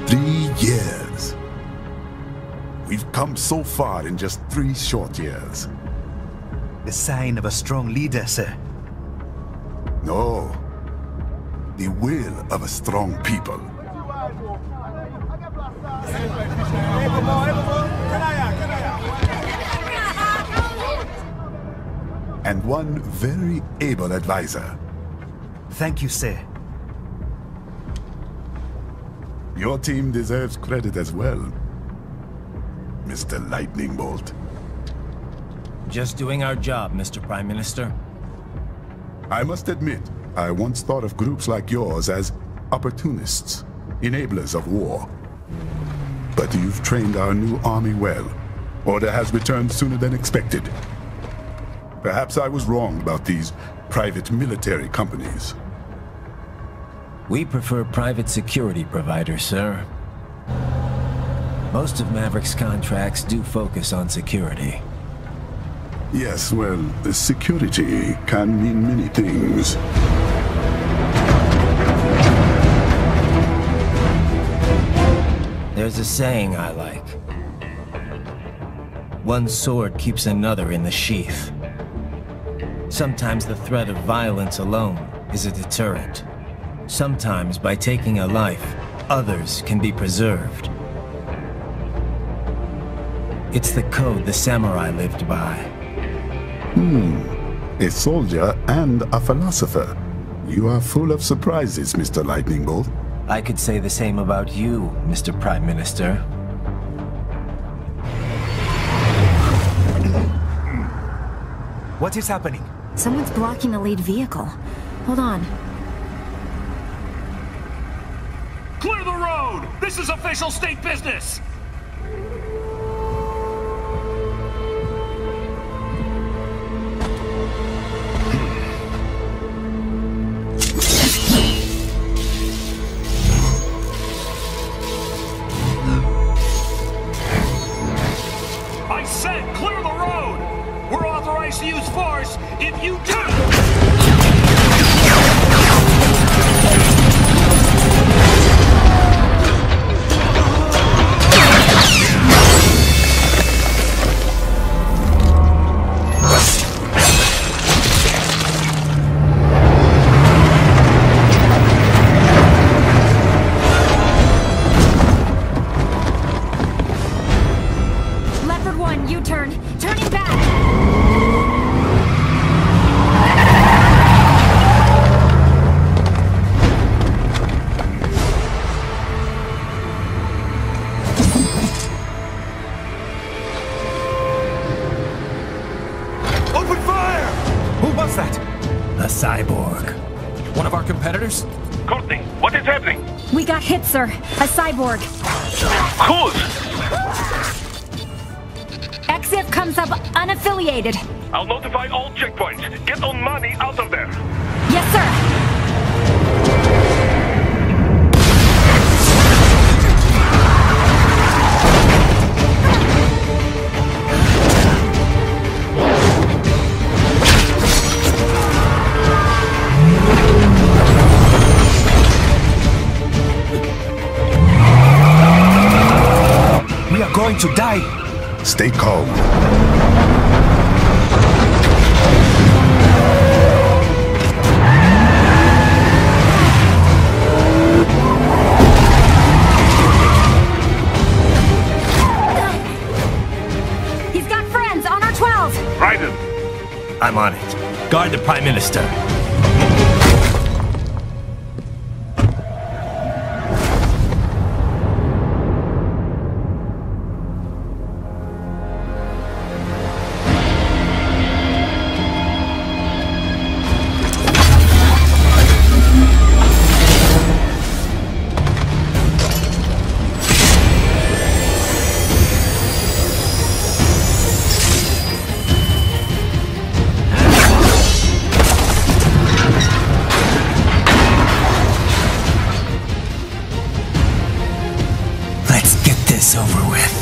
3 years. We've come so far in just 3 short years. The sign of a strong leader, sir. No. The will of a strong people. And one very able advisor. Thank you, sir. Your team deserves credit as well, Mr. Lightning Bolt. Just doing our job, Mr. Prime Minister. I must admit, I once thought of groups like yours as opportunists, enablers of war. But you've trained our new army well. Order has returned sooner than expected. Perhaps I was wrong about these private military companies. We prefer private security providers, sir. Most of Maverick's contracts do focus on security. Yes, well, security can mean many things. There's a saying I like. One sword keeps another in the sheath. Sometimes the threat of violence alone is a deterrent. Sometimes by taking a life, others can be preserved. It's the code the samurai lived by. A soldier and a philosopher. You are full of surprises, Mr. Lightning Bolt. I could say the same about you, Mr. Prime Minister. What is happening? Someone's blocking the lead vehicle. Hold on. Clear the road! This is official state business! I said clear the road! We're authorized to use force if you do! Leopard 1, U-turn. Turning back! Open fire! Who was that? A cyborg. One of our competitors? Courtney, what is happening? We got hit, sir. A cyborg. Whose? XF comes up unaffiliated. I'll notify all checkpoints. Get on money out of there. Yes, sir. We are going to die. Stay calm. He's got friends on our 12. Raiden, I'm on it. Guard the Prime Minister. Let's get this over with.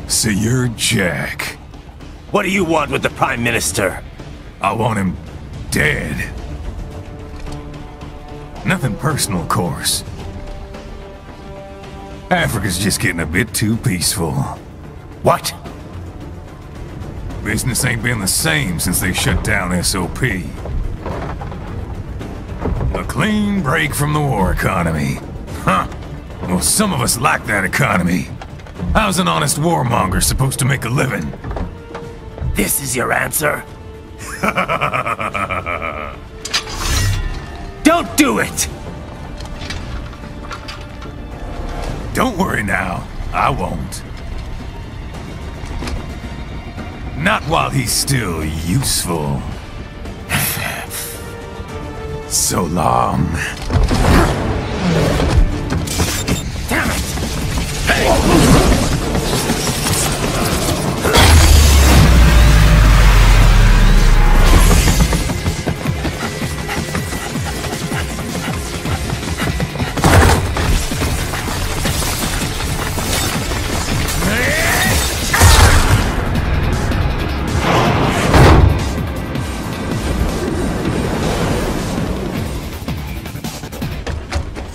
So you're Jack. What do you want with the Prime Minister? I want him dead. Nothing personal, of course. Africa's just getting a bit too peaceful. What? Business ain't been the same since they shut down SOP. A clean break from the war economy. Huh. Well, some of us like that economy. How's an honest warmonger supposed to make a living? This is your answer? Don't do it! Don't worry now. I won't. Not while he's still useful. So long. Damn it!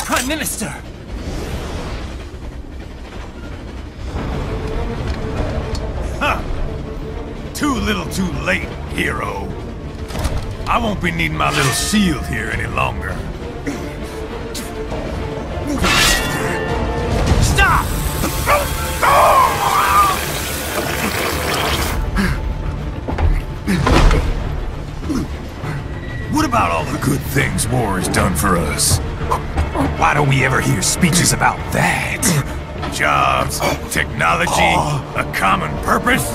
Prime Minister! Huh. Too little too late, hero. I won't be needing my little shield here any longer. Stop! What about all the good things war has done for us? Why don't we ever hear speeches about that? Jobs, technology, a common purpose?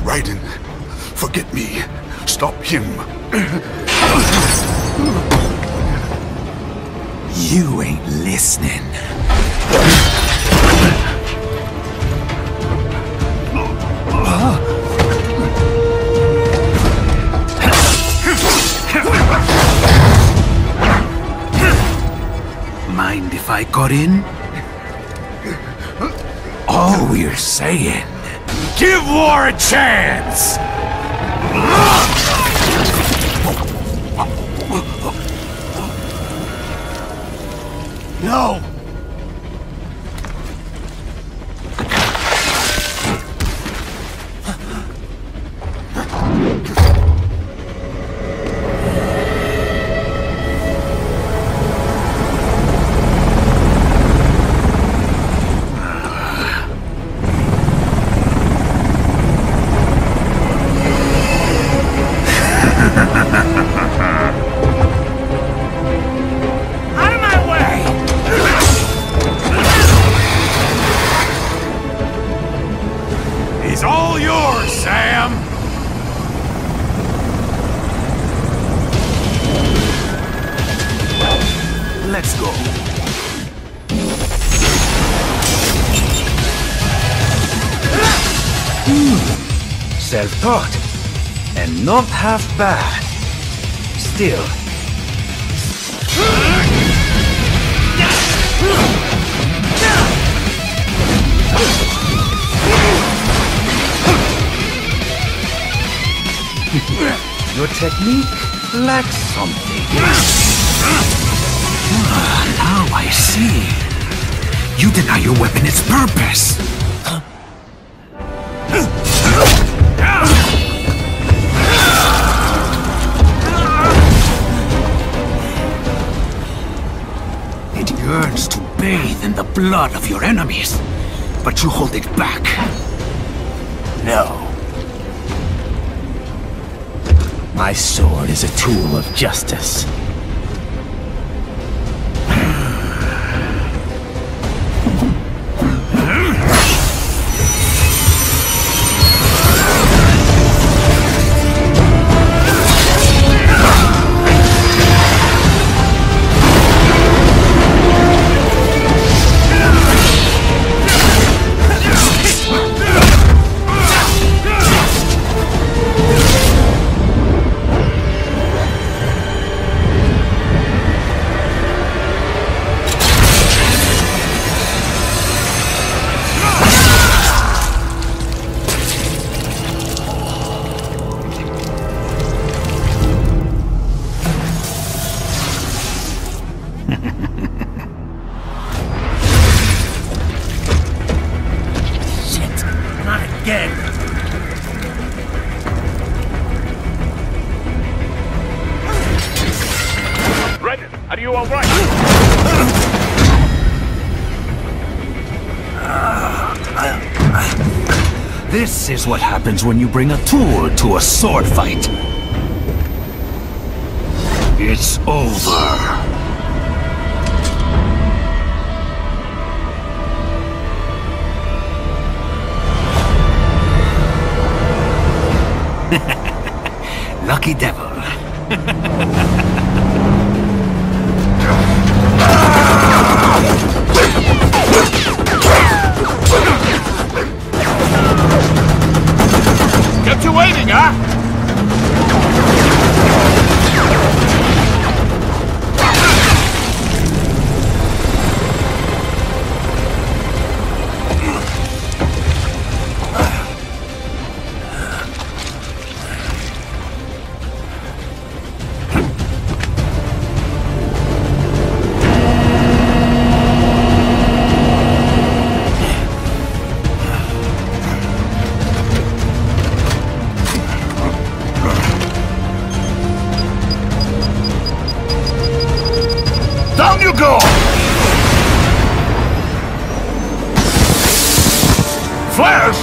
Raiden, forget me. Stop him. You ain't listening. Mind if I got in? All we're saying, give war a chance! No! He's all yours, Sam! Let's go. Self-taught. And not half bad. Still. Your technique lacks something. Now I see. You deny your weapon its purpose. It yearns to bathe in the blood of your enemies, but you hold it back. No. My sword is a tool of justice. Are you all right? This is what happens when you bring a tool to a sword fight. It's over. Lucky devil. Kept you waiting, huh? Down you go! Flares!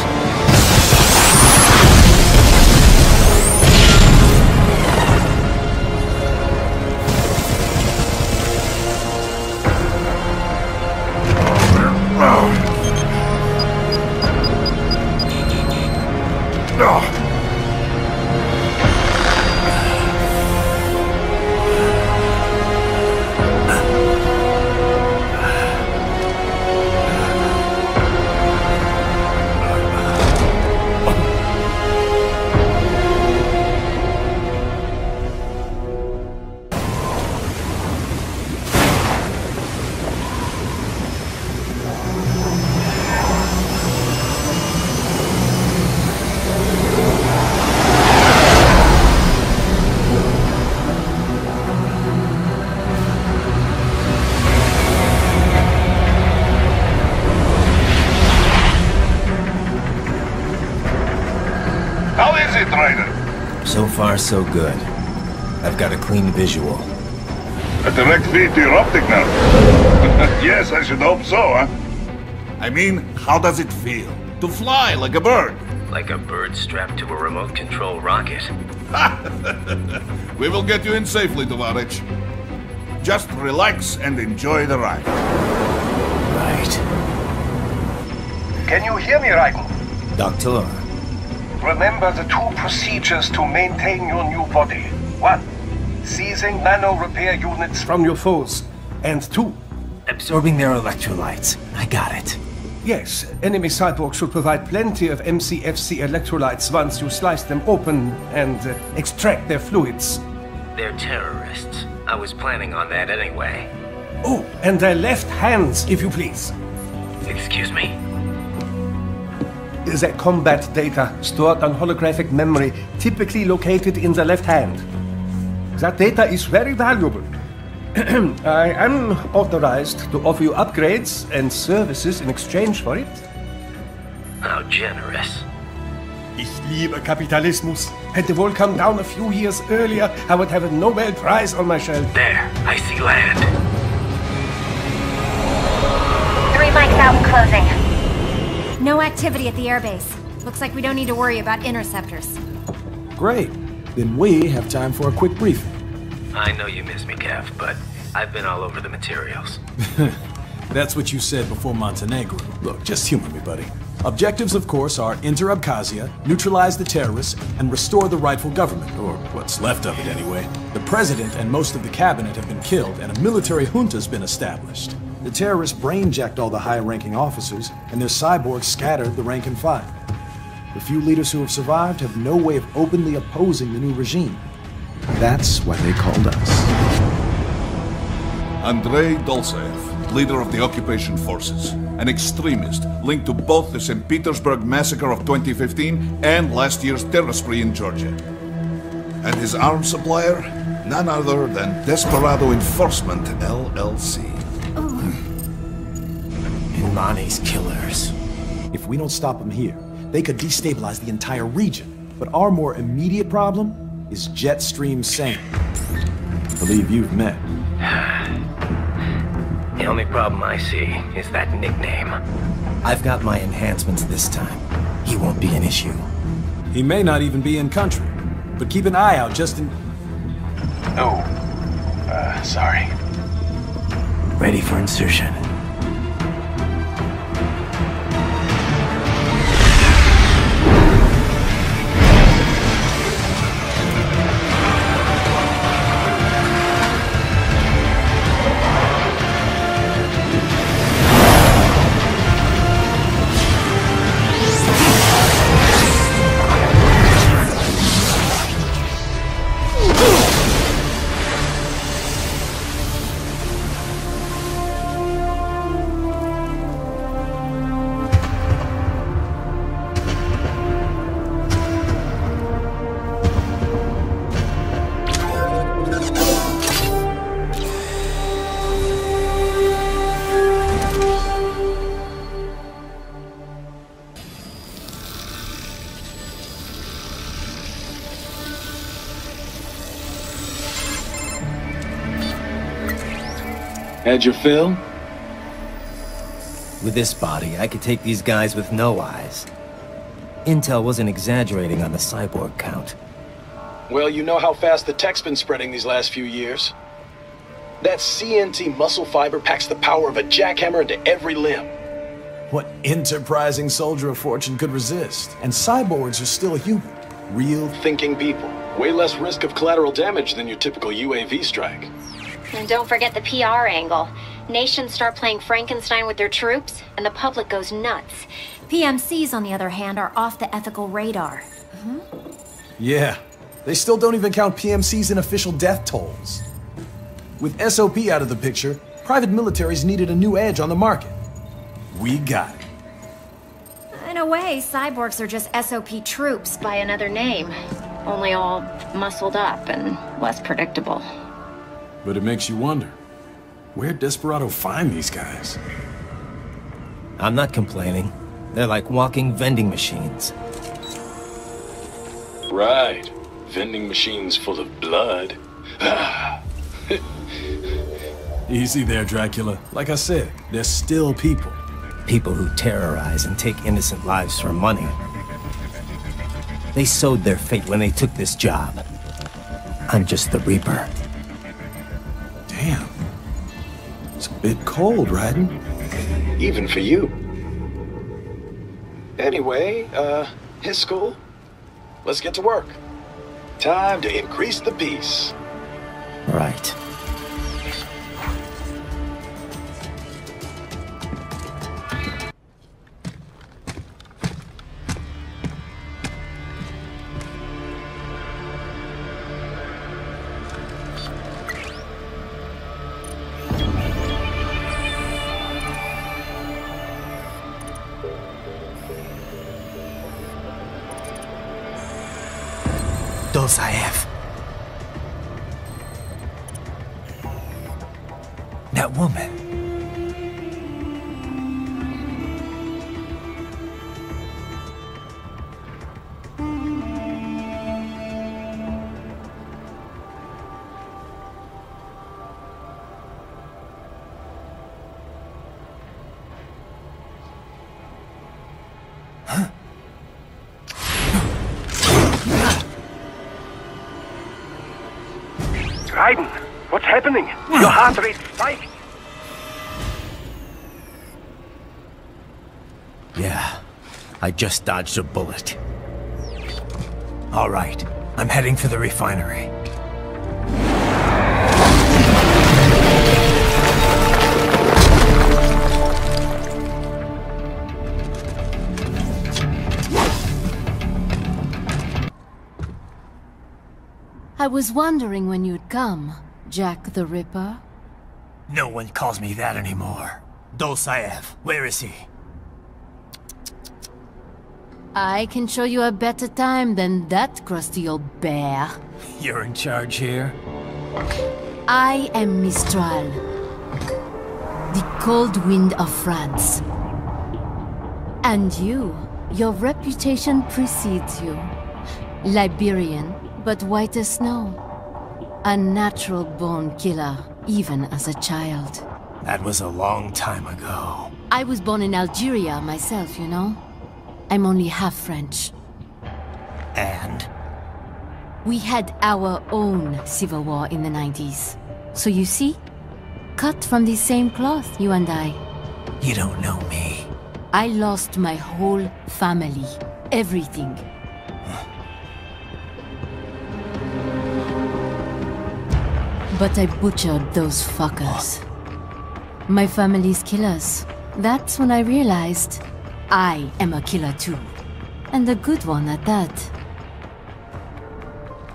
How is it, Ryder? So far, so good. I've got a clean visual. A direct feed to your optic now. Yes, I should hope so, huh? I mean, how does it feel? To fly like a bird? Like a bird strapped to a remote control rocket. We will get you in safely, Tovarich. Just relax and enjoy the ride. Right. Can you hear me, Raiko? Doctor. Remember the two procedures to maintain your new body. 1. Seizing nano repair units from your foes. And 2. Absorbing their electrolytes. I got it. Yes, enemy cyborgs should provide plenty of MCFC electrolytes once you slice them open and extract their fluids. They're terrorists. I was planning on that anyway. Oh, and their left hands, if you please. Excuse me? The combat data stored on holographic memory, typically located in the left hand. That data is very valuable. I am authorized to offer you upgrades and services in exchange for it. How generous. Ich liebe Kapitalismus. Had the wall come down a few years earlier, I would have a Nobel Prize on my shelf. There, I see land. 3 mics out and closing. No activity at the airbase. Looks like we don't need to worry about interceptors. Great. then we have time for a quick briefing. I know you miss me, Kev, but I've been all over the materials. That's what you said before Montenegro. Look, just humor me, buddy. Objectives, of course, are enter Abkhazia, neutralize the terrorists, and restore the rightful government, or what's left of it anyway. The president and most of the cabinet have been killed, and a military junta's been established. The terrorists brain-jacked all the high-ranking officers, and their cyborgs scattered the rank and file. The few leaders who have survived have no way of openly opposing the new regime. That's why they called us. Andrei Dolzaev, leader of the occupation forces, an extremist linked to both the St. Petersburg massacre of 2015 and last year's terror spree in Georgia. And his arms supplier? None other than Desperado Enforcement, LLC. Imani's killers. If we don't stop them here, they could destabilize the entire region. But our more immediate problem is Jetstream Sane. I believe you've met. The only problem I see is that nickname. I've got my enhancements this time. He won't be an issue. He may not even be in country, but keep an eye out just in... Oh, sorry. Ready for insertion. Had your fill? With this body, I could take these guys with no eyes. Intel wasn't exaggerating on the cyborg count. Well, you know how fast the tech's been spreading these last few years. That CNT muscle fiber packs the power of a jackhammer into every limb. What enterprising soldier of fortune could resist? And cyborgs are still human. Real thinking people. Way less risk of collateral damage than your typical UAV strike. And don't forget the PR angle. Nations start playing Frankenstein with their troops, and the public goes nuts. PMCs, on the other hand, are off the ethical radar. Yeah, they still don't even count PMCs in official death tolls. With SOP out of the picture, private militaries needed a new edge on the market. We got it. In a way, cyborgs are just SOP troops by another name. Only all muscled up and less predictable. But it makes you wonder, where'd Desperado find these guys? I'm not complaining. They're like walking vending machines. Right. Vending machines full of blood. Easy there, Dracula. Like I said, they're still people. People who terrorize and take innocent lives for money. They sowed their fate when they took this job. I'm just the Reaper. Damn. It's a bit cold, Raiden. Even for you. Anyway, his school. Let's get to work. Time to increase the peace. Right. Dolzaev. That woman. Raiden, what's happening? Your heart rate spiked. Yeah, I just dodged a bullet. All right, I'm heading for the refinery. I was wondering when you'd come, Jack the Ripper. No one calls me that anymore. Dosaev, where is he? I can show you a better time than that crusty old bear. You're in charge here? I am Mistral, the cold wind of France. And your reputation precedes you. Liberian, but white as snow. A natural-born killer, even as a child. That was a long time ago. I was born in Algeria myself, you know? I'm only half French. And? We had our own civil war in the 90s. So you see? Cut from the same cloth, you and I. You don't know me. I lost my whole family. Everything. But I butchered those fuckers. My family's killers. That's when I realized I am a killer too. And a good one at that.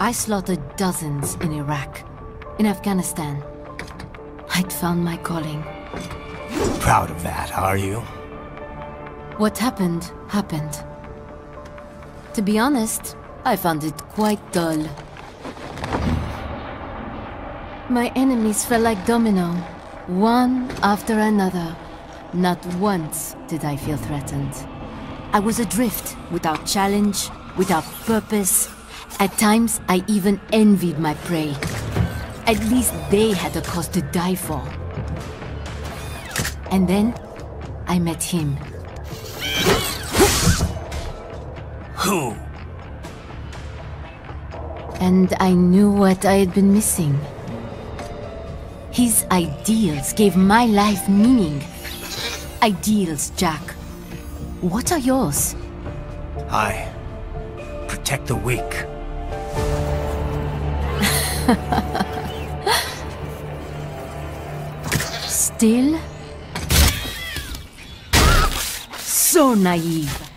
I slaughtered dozens in Iraq, in Afghanistan. I'd found my calling. Proud of that, are you? What happened, happened. To be honest, I found it quite dull. My enemies fell like domino, one after another. Not once did I feel threatened. I was adrift, without challenge, without purpose. At times, I even envied my prey. At least they had a cause to die for. And then, I met him. Who? And I knew what I had been missing. His ideals gave my life meaning. Ideals, Jack. What are yours? I protect the weak. Still? So naive.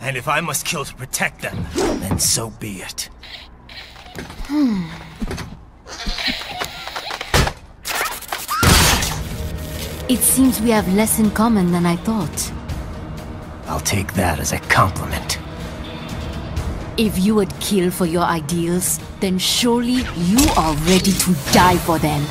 And if I must kill to protect them, then so be it. It seems we have less in common than I thought. I'll take that as a compliment. If you would kill for your ideals, then surely you are ready to die for them.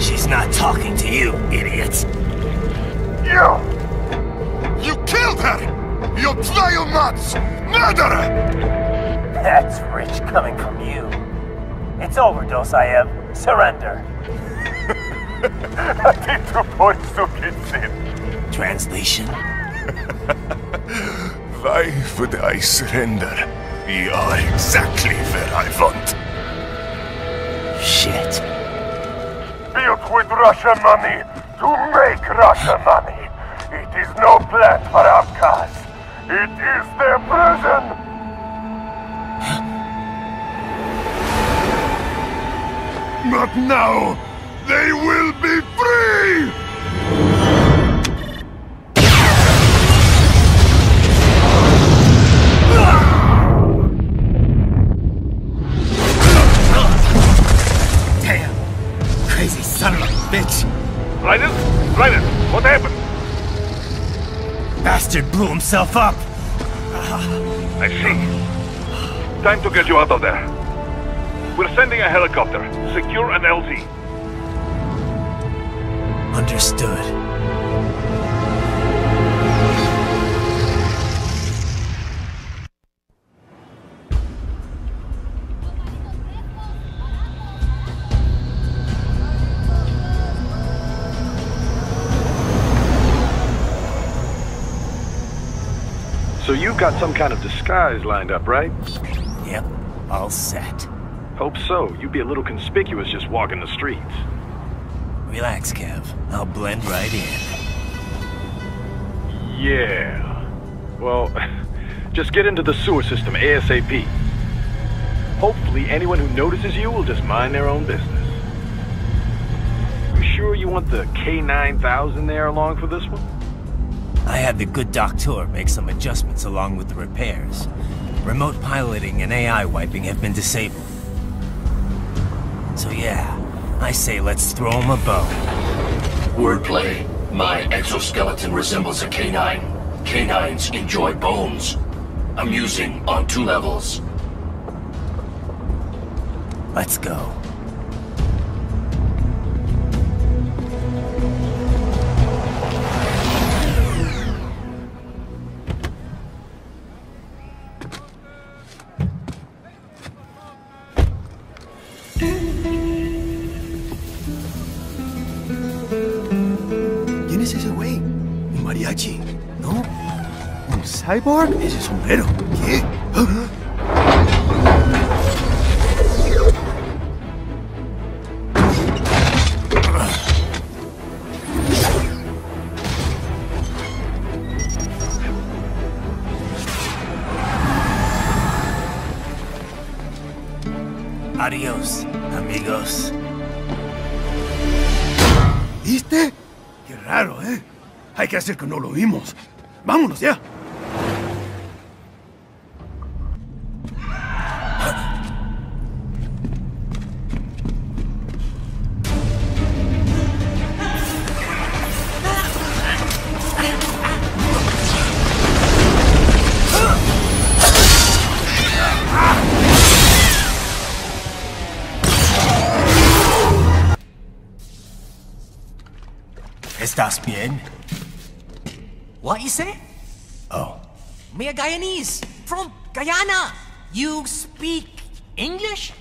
She's not talking to you, idiot. You killed her! You vile nuts! Murderer! That's rich coming from you. It's over, Dosaev. Surrender. Translation? Why would I surrender? You are exactly where I want. Shit. Built with Russian money to make Russian money. It is no plan for Abkhaz. It is their prison. Not now. They will be free! Damn! Crazy son of a bitch! Ryder? Ryder, what happened? Bastard blew himself up! I see. Time to get you out of there. We're sending a helicopter. Secure an LZ. Understood. So you've got some kind of disguise lined up, right? Yep, all set. Hope so. You'd be a little conspicuous just walking the streets. Relax, Kev. I'll blend right in. Yeah. Well, just get into the sewer system ASAP. Hopefully anyone who notices you will just mind their own business. You sure you want the K9000 there along for this one? I had the good doctor make some adjustments along with the repairs. Remote piloting and AI wiping have been disabled. So yeah, I say let's throw him a bone. Wordplay. My exoskeleton resembles a canine. Canines enjoy bones. Amusing on 2 levels. Let's go. ¿Quién es ese güey? ¿Un mariachi? ¿No? ¿Un cyborg? Ese sombrero. ¿Qué? Adiós, amigos. ¿Viste? Qué raro, ¿eh? Hay que hacer que no lo vimos. Vámonos ya. ¿Estás bien? What you say? Oh. Me a Guyanese, from Guyana. You speak English?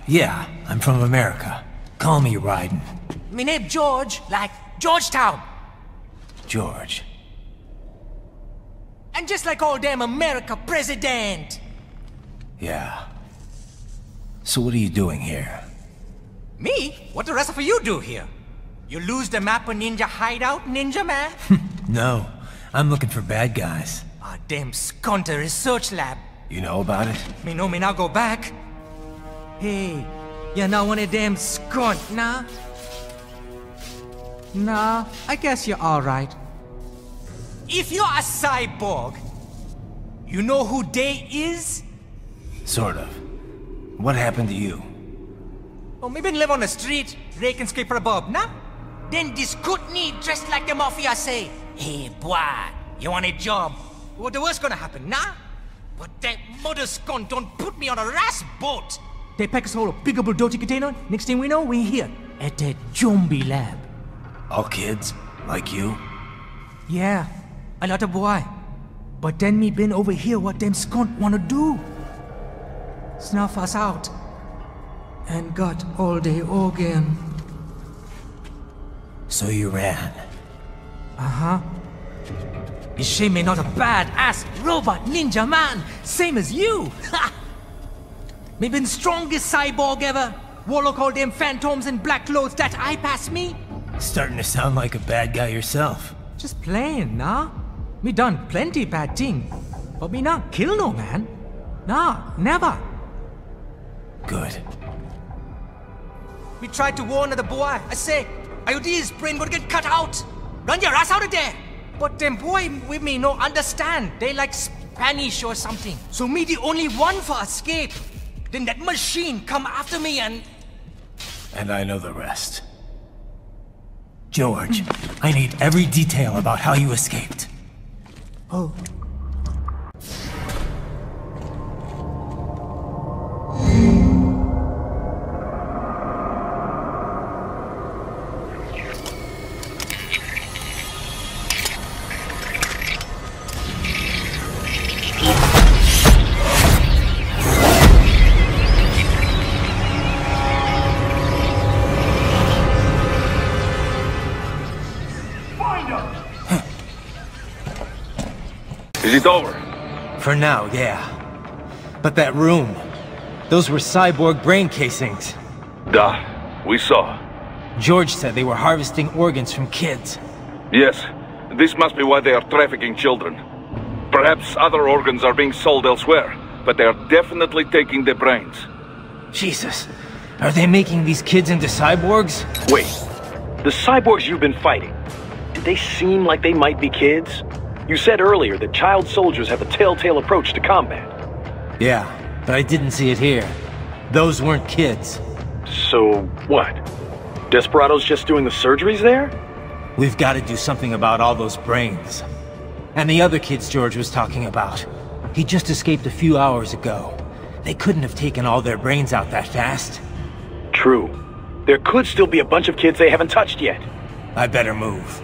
Yeah, I'm from America. Call me Ryden. Me name George, like Georgetown. George. And just like all damn America president. Yeah. So what are you doing here? Me? What the rest of you do here? You lose the map of Ninja hideout, Ninja man? No, I'm looking for bad guys. Ah, damn Skunter research lab. You know about it? Me know me now go back. Hey, you're not one of them skunt, nah? Nah, I guess you're alright. If you're a cyborg, you know who they is? Sort of. What happened to you? Oh, me been live on the street, rake and scrape for a bob, nah? Then this Kootenai dressed like the mafia say, hey boy, you want a job? What the worst gonna happen, nah? But that mother scunt don't put me on a ras boat. They pack us all a bigable dirty container. Next thing we know, we're here at that zombie lab. All kids? Like you? Yeah, a lot of boy. But then me been over here what them scunt wanna do. Snuff us out. And got all day organ. So you ran? Uh-huh. Is she me not a bad-ass robot ninja man, same as you? Ha! Me been strongest cyborg ever. Warlock all them phantoms in black clothes that eye pass me. Starting to sound like a bad guy yourself. Just playing, nah? Me done plenty bad thing. But me not kill no man. Nah, never. Good. We tried to warn the boy. I say, IOD's brain gonna get cut out. Run your ass out of there. But them boy with me no understand. They like Spanish or something. So me the only one for escape. Then that machine come after me and... And I know the rest. George, I need every detail about how you escaped. Oh. Is it over? For now, yeah. But that room, those were cyborg brain casings. Duh, we saw. George said they were harvesting organs from kids. Yes, this must be why they are trafficking children. Perhaps other organs are being sold elsewhere, but they are definitely taking the brains. Jesus, are they making these kids into cyborgs? Wait, the cyborgs you've been fighting, did they seem like they might be kids? You said earlier that child soldiers have a telltale approach to combat. Yeah, but I didn't see it here. Those weren't kids. So, what? Desperados just doing the surgeries there? We've got to do something about all those brains. And the other kids George was talking about. He just escaped a few hours ago. They couldn't have taken all their brains out that fast. True. There could still be a bunch of kids they haven't touched yet. I better move.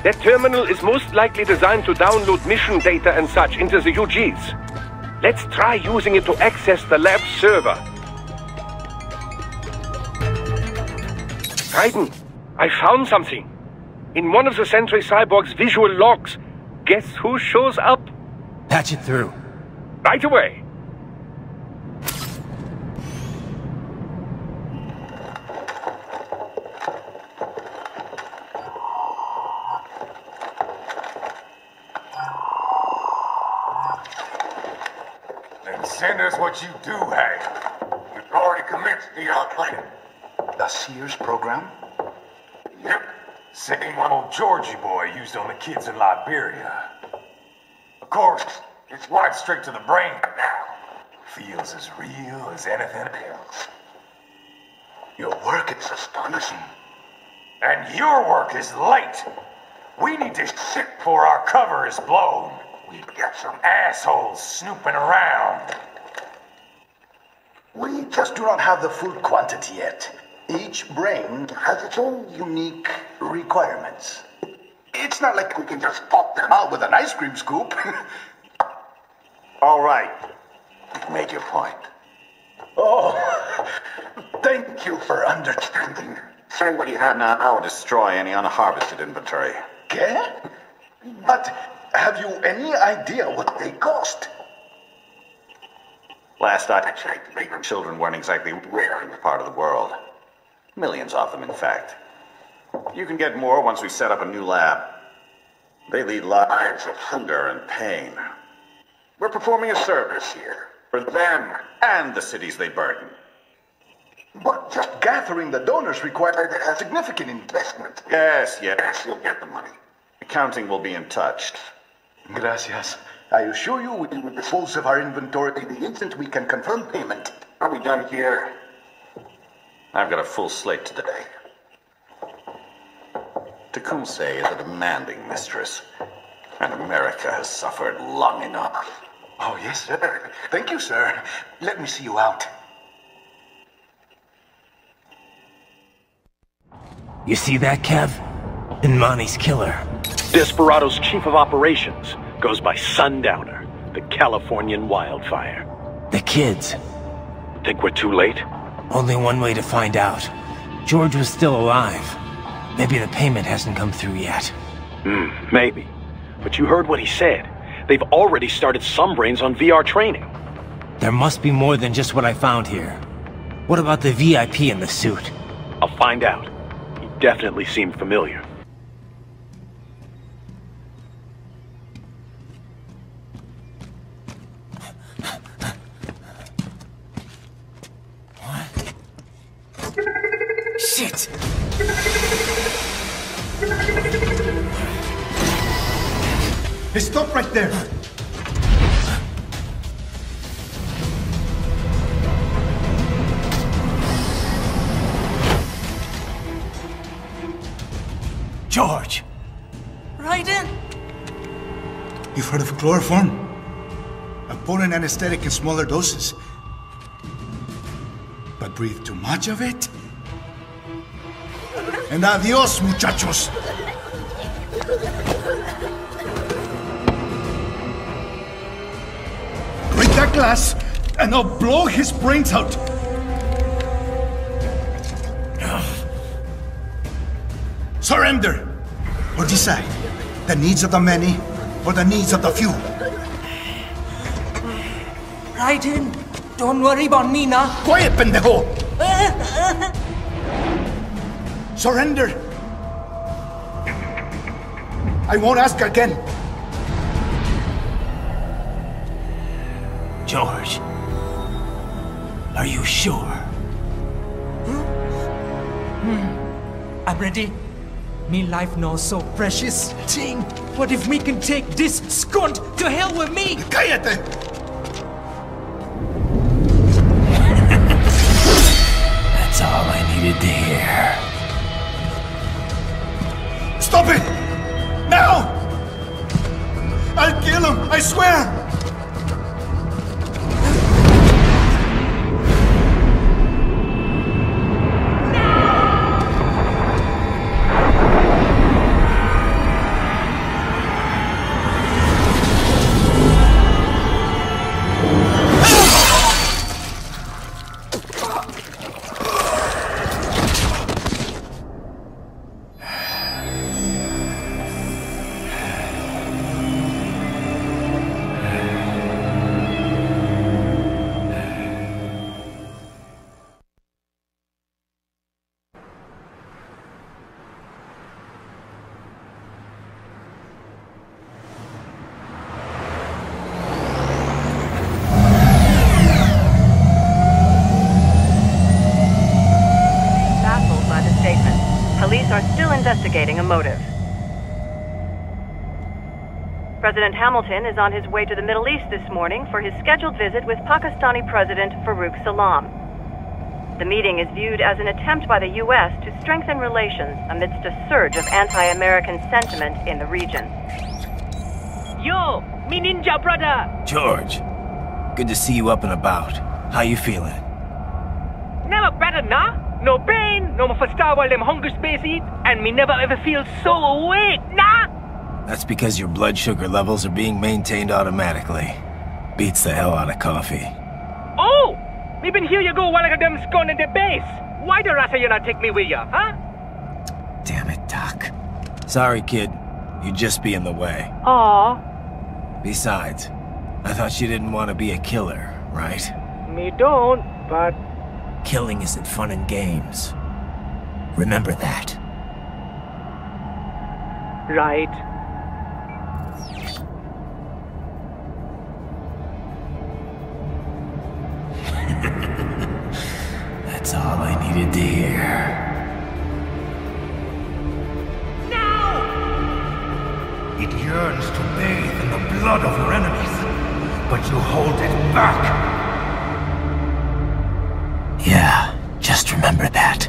That terminal is most likely designed to download mission data and such into the UGs. Let's try using it to access the lab server. Raiden, I found something. In one of the Sentry Cyborg's visual logs. Guess who shows up? Patch it through. Right away. Send us what you do have. We've already commenced the planning. The Sears program? Yep. Same one old Georgie boy used on the kids in Liberia. Of course, it's right straight to the brain now. Feels as real as anything else. Your work is astonishing. And your work is late. We need to shit before our cover is blown. We've got some assholes snooping around. We just do not have the full quantity yet. Each brain has its own unique requirements. It's not like we can just pop them out with an ice cream scoop. All right. You've made your point. Oh, thank you for understanding. Say what you have now, I'll destroy any unharvested inventory. Okay? But have you any idea what they cost? Last I checked, children weren't exactly rare in this part of the world. Millions of them, in fact. You can get more once we set up a new lab. They lead lives of hunger and pain. We're performing a service here, for them and the cities they burden. But just gathering the donors required a significant investment. Yes, you'll get the money. Accounting will be in touch. Gracias. I assure you we will dispose of our inventory the instant we can confirm payment. Are we done here? I've got a full slate today. Tecumseh is a demanding mistress, and America has suffered long enough. Oh, yes, sir. Thank you, sir. Let me see you out. You see that, Kev? Inmani's killer. Desperado's chief of operations goes by Sundowner, the Californian wildfire. The kids. Think we're too late? Only one way to find out. George was still alive. Maybe the payment hasn't come through yet. Maybe. But you heard what he said. They've already started some brains on VR training. There must be more than just what I found here. What about the VIP in the suit? I'll find out. He definitely seemed familiar. Shit! Hey, stop right there! George! Raiden! You've heard of chloroform? A potent anesthetic in smaller doses. But breathe too much of it? And adios, muchachos! Break that glass, and I'll blow his brains out! Surrender! Or decide. The needs of the many, or the needs of the few. Raiden, don't worry about me now. Quiet, pendejo! Surrender! I won't ask again. George, are you sure? I'm ready. Me life now so precious. Ting, what if me can take this skunt to hell with me? Cállate! That's all I needed to hear. Stop it! Now! I'll kill him, I swear! Investigating a motive. President Hamilton is on his way to the Middle East this morning for his scheduled visit with Pakistani President Farouk Salam. The meeting is viewed as an attempt by the U.S. to strengthen relations amidst a surge of anti-American sentiment in the region. Yo, me ninja brother! George, good to see you up and about. How you feeling? Never better, nah? No pain, no more for star while them hunger space eat, and me never ever feel so awake, nah? That's because your blood sugar levels are being maintained automatically. Beats the hell out of coffee. Oh! Me been here you go while I got them scone in the base. Why the rasa you not take me with ya, huh? Damn it, Doc. Sorry, kid. You'd just be in the way. Aw. Besides, I thought you didn't want to be a killer, right? Me don't, but... Killing isn't fun and games. Remember that. Right. That's all I needed to hear. Now! It yearns to bathe in the blood of your enemies, but you hold it back. Yeah, just remember that.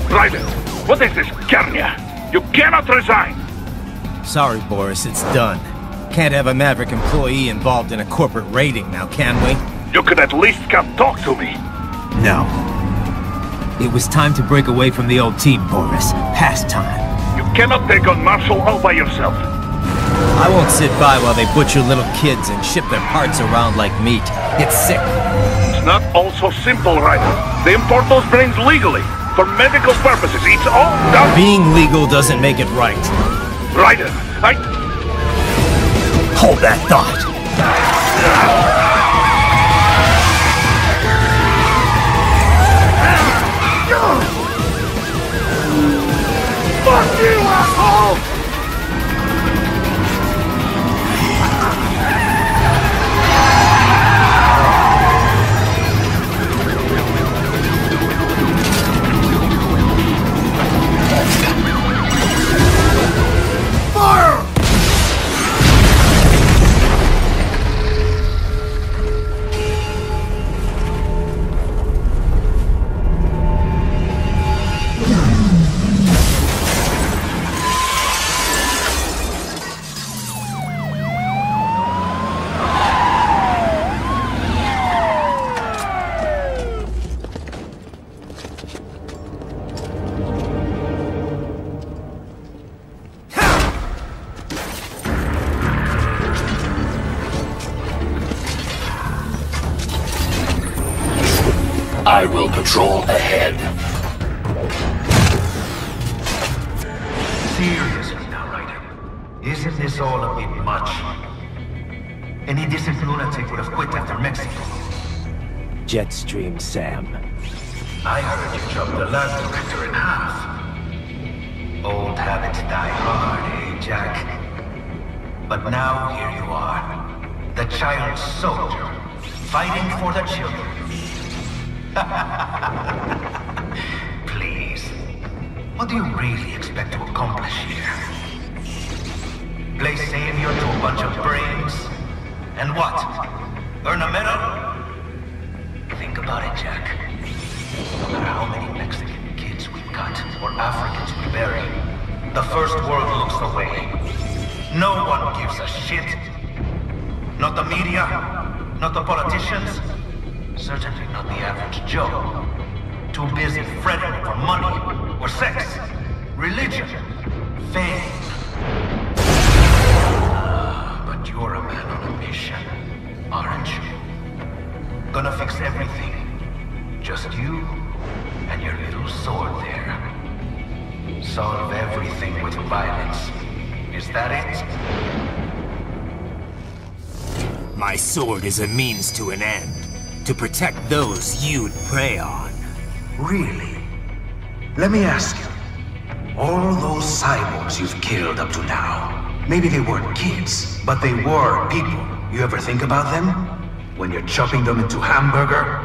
Raiden, what is this, Garnia? You cannot resign! Sorry, Boris, it's done. Can't have a Maverick employee involved in a corporate raiding now, can we? You could at least come talk to me. No. It was time to break away from the old team, Boris. Past time. You cannot take on Marshall all by yourself. I won't sit by while they butcher little kids and ship their parts around like meat. It's sick. It's not all so simple, Raiden. They import those brains legally. For medical purposes. It's all done. Being legal doesn't make it right. Raiden, Hold that thought. I will patrol ahead. Seriously now, Ryder. Isn't this all a bit much? Any decent lunatic would have quit after Mexico. Jetstream, Sam. I heard you chopped the lab director in half. Old habits die hard, eh, Jack? But now here you are. The child soldier, fighting for the children. Please. What do you really expect to accomplish here? Play savior to a bunch of brains? And what? Earn a medal? Think about it, Jack. No matter how many Mexican kids we've got, or Africans we bury, the first world looks away. No one gives a shit. Not the media, not the politicians, certainly not the average Joe. Too busy fretting for money, or sex, religion, fame. But you're a man on a mission, aren't you? Gonna fix everything. Just you and your little sword there. Solve everything with violence. Is that it? My sword is a means to an end. To protect those you'd prey on. Really? Let me ask you. All those cyborgs you've killed up to now, maybe they weren't kids, but they were people. You ever think about them? When you're chopping them into hamburger?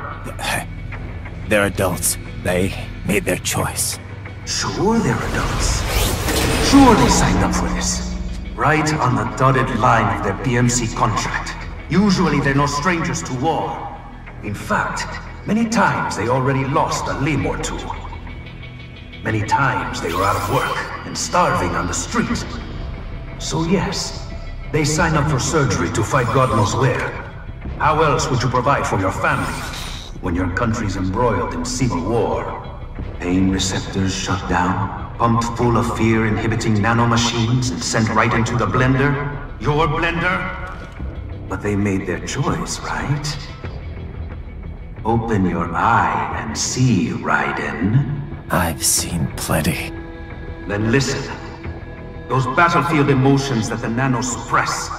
They're adults. They made their choice. Sure they're adults. Sure they signed up for this. Right on the dotted line of their BMC contract. Usually they're no strangers to war. In fact, many times they already lost a limb or two. Many times they were out of work and starving on the street. So yes, they sign up for surgery to fight God knows where. How else would you provide for your family when your country's embroiled in civil war? Pain receptors shut down, pumped full of fear-inhibiting nanomachines and sent right into the blender? Your blender? But they made their choice, right? Open your eye and see, Raiden. I've seen plenty. Then listen. Those battlefield emotions that the nanos suppress.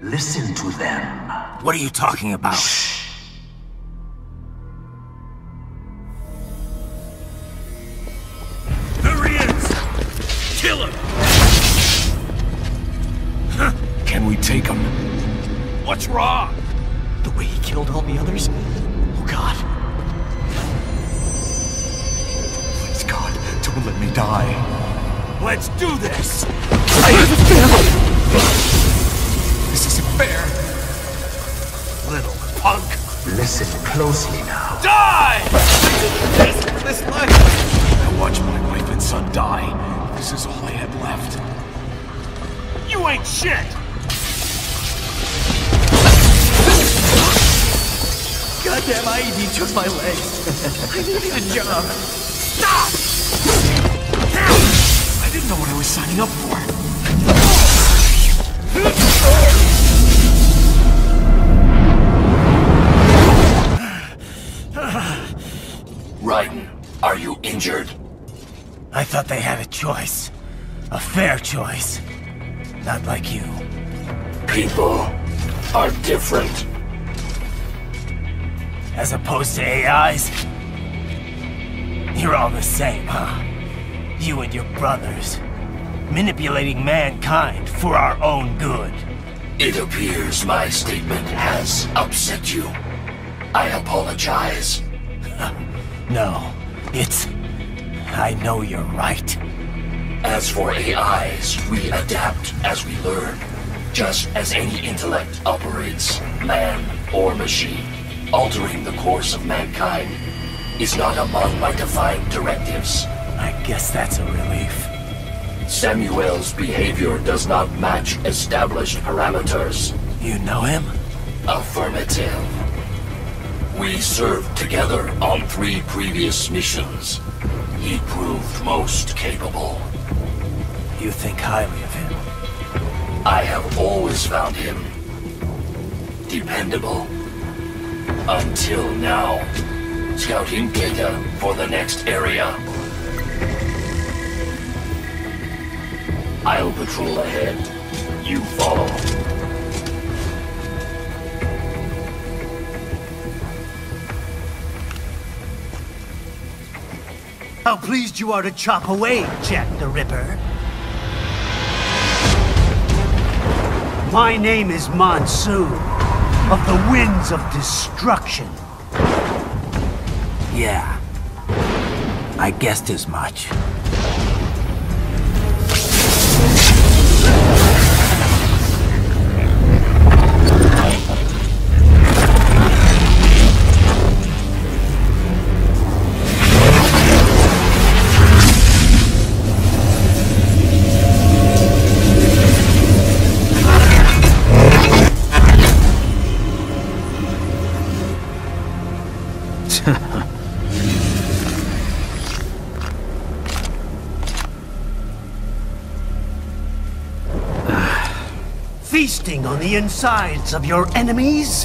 Listen to them. What are you talking about? Shh. There he is! Kill him! Can we take him? What's wrong? The way he killed all the others? Oh God. Please God, don't let me die. Let's do this! I have a family! This isn't fair. Little punk! Listen closely now. Die! This life! I watched my wife and son die. This is all I had left. You ain't shit! Goddamn IED took my legs. I needed a job. Stop! I didn't know what I was signing up for. Raiden, are you injured? I thought they had a choice. A fair choice. Not like you. People are different. As opposed to AIs? You're all the same, huh? You and your brothers. Manipulating mankind for our own good. It appears my statement has upset you. I apologize. No, it's... I know you're right. As for AIs, we adapt as we learn. Just as any intellect operates, man or machine. Altering the course of mankind is not among my defined directives. I guess that's a relief. Samuel's behavior does not match established parameters. You know him? Affirmative. We served together on 3 previous missions. He proved most capable. You think highly of him? I have always found him dependable. Until now. Scouting data for the next area. I'll patrol ahead. You follow. How pleased you are to chop away, Jack the Ripper. My name is Monsoon, of the Winds of Destruction. Yeah, I guessed as much. Feasting on the insides of your enemies?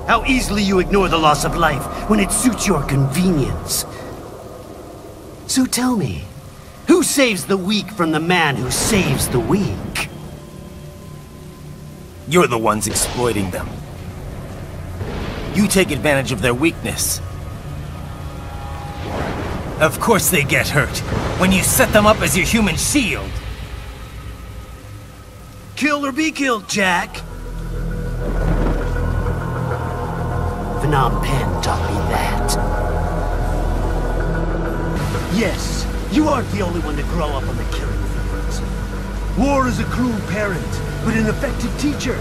How easily you ignore the loss of life when it suits your convenience. So tell me, who saves the weak from the man who saves the weak? You're the ones exploiting them. You take advantage of their weakness. Of course they get hurt when you set them up as your human shield. Kill or be killed, Jack. Phnom Penh taught me that. Yes, you aren't the only one to grow up on the killing fields. War is a cruel parent, but an effective teacher.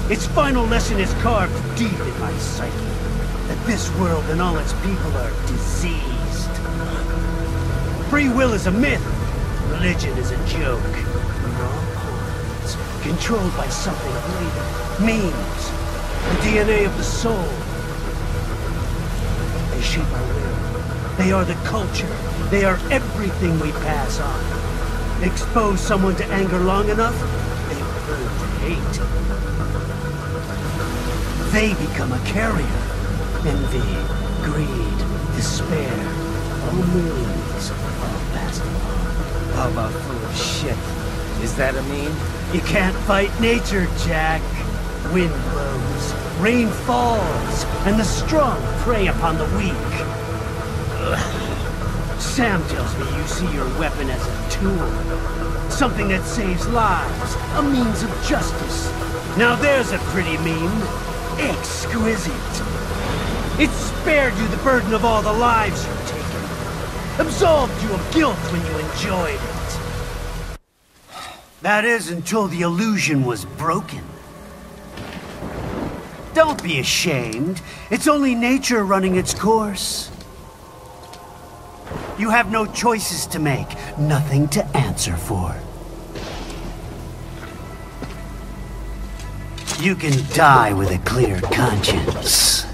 Its final lesson is carved deep in my psyche. That this world and all its people are diseased. Free will is a myth. Religion is a joke. We're all pawns, controlled by something greater. Memes. The DNA of the soul. They shape our will. They are the culture. They are everything we pass on. Expose someone to anger long enough, they will learn to hate. They become a carrier. Envy, greed, despair, all millions, all passed along. How about full of shit? Is that a meme? You can't fight nature, Jack. Wind blows, rain falls, and the strong prey upon the weak. Ugh. Sam tells me you see your weapon as a tool. Something that saves lives, a means of justice. Now there's a pretty meme. Exquisite. It spared you the burden of all the lives you've taken. Absolved you of guilt when you enjoyed it. That is until the illusion was broken. Don't be ashamed. It's only nature running its course. You have no choices to make, nothing to answer for. You can die with a clear conscience.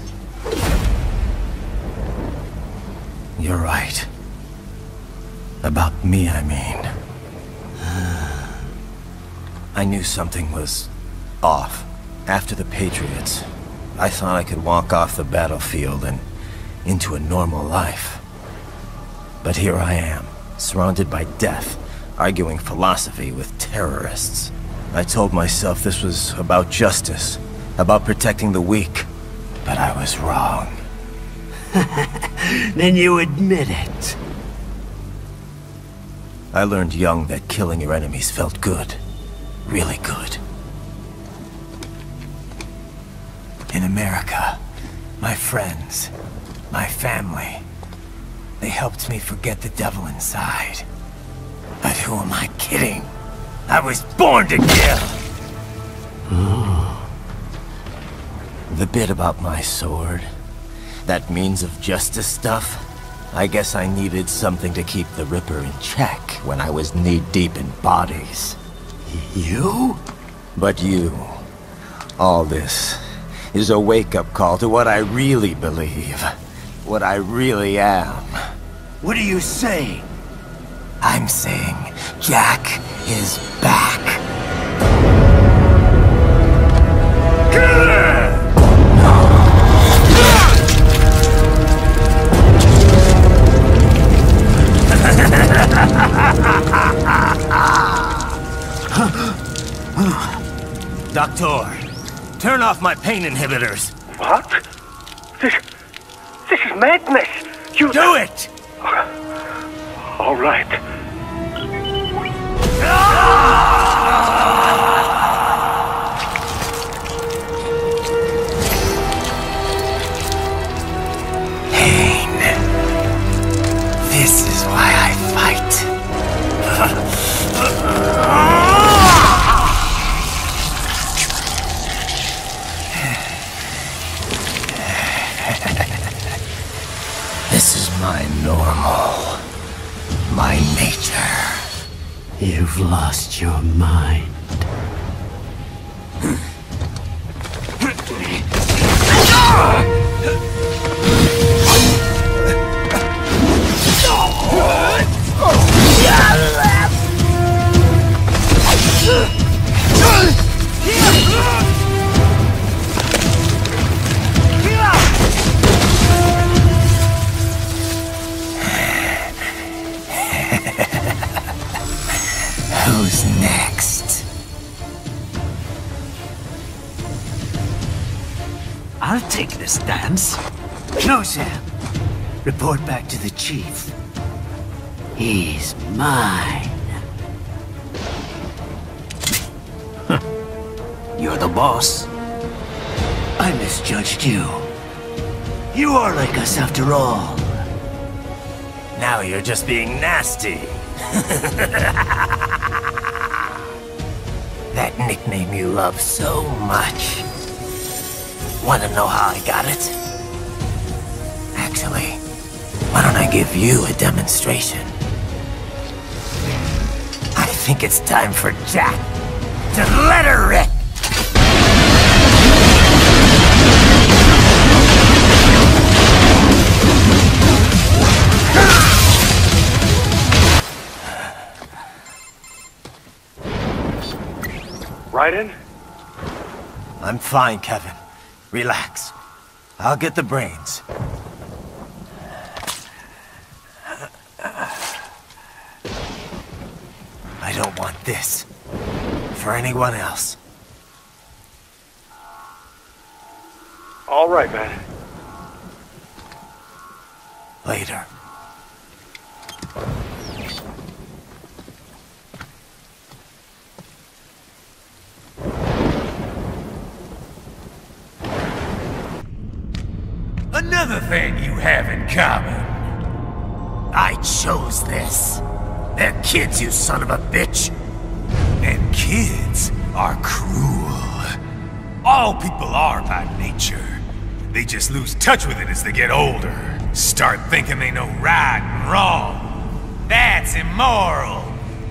You're right. About me, I mean. I knew something was off. After the Patriots, I thought I could walk off the battlefield and into a normal life. But here I am, surrounded by death, arguing philosophy with terrorists. I told myself this was about justice, about protecting the weak, but I was wrong. Then you admit it. I learned young that killing your enemies felt good. Really good. In America, my friends, my family, they helped me forget the devil inside. But who am I kidding? I was born to kill! The bit about my sword, that means of justice stuff, I guess I needed something to keep the Ripper in check when I was knee-deep in bodies. You? But you, all this, is a wake-up call to what I really believe, what I really am. What do you say? I'm saying Jack is back. door. Turn off my pain inhibitors. What? This is madness! You... Do it! All right. Pain. This is why I fight. This is my normal. My nature. You've lost your mind. Who's next? I'll take this dance. Closer. Report back to the chief. He's mine. You're the boss. I misjudged you. You are like us after all. Now you're just being nasty. That nickname you love so much. Want to know how I got it? Actually, why don't I give you a demonstration? I think it's time for Jack to let her rip. Raiden? I'm fine, Kevin. Relax. I'll get the brains. I don't want this for anyone else. All right, man. Later. Another thing you have in common. I chose this. They're kids, you son of a bitch. And kids are cruel. All people are by nature. They just lose touch with it as they get older. Start thinking they know right and wrong. That's immoral.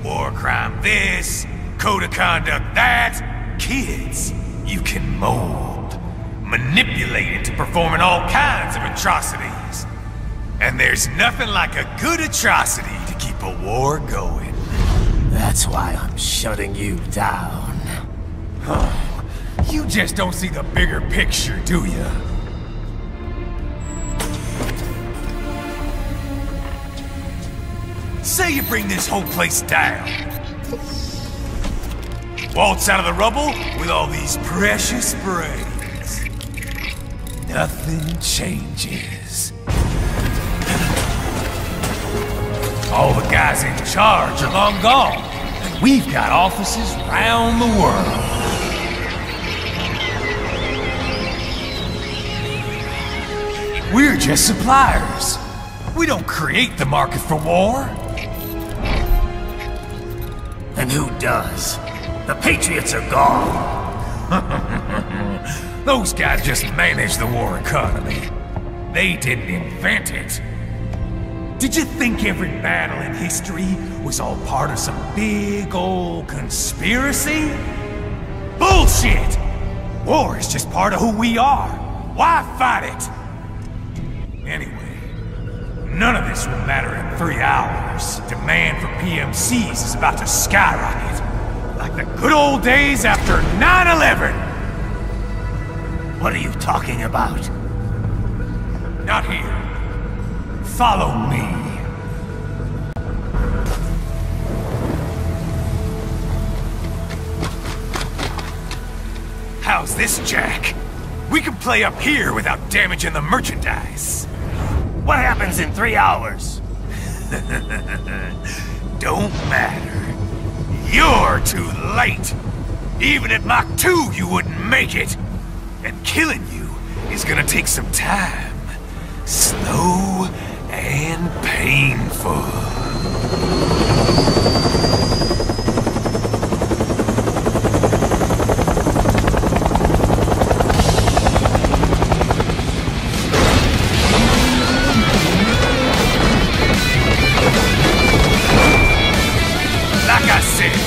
War crime this, code of conduct that. Kids, you can mold, manipulate into performing all kinds of atrocities. And there's nothing like a good atrocity to keep a war going. That's why I'm shutting you down. Oh, you just don't see the bigger picture, do you? Say you bring this whole place down. Waltz out of the rubble with all these precious brains. Nothing changes. All the guys in charge are long gone, and we've got offices round the world. We're just suppliers. We don't create the market for war. And who does? The Patriots are gone. Those guys just manage the war economy. They didn't invent it. Did you think every battle in history was all part of some big old conspiracy? Bullshit! War is just part of who we are. Why fight it? Anyway, none of this will matter in 3 hours. Demand for PMCs is about to skyrocket. Like the good old days after 9/11. What are you talking about? Not here. Follow me. How's this, Jack? We can play up here without damaging the merchandise. What happens in 3 hours? Don't matter. You're too late. Even at Mach 2, you wouldn't make it. And killing you is gonna take some time. Slow and painful. Like I said,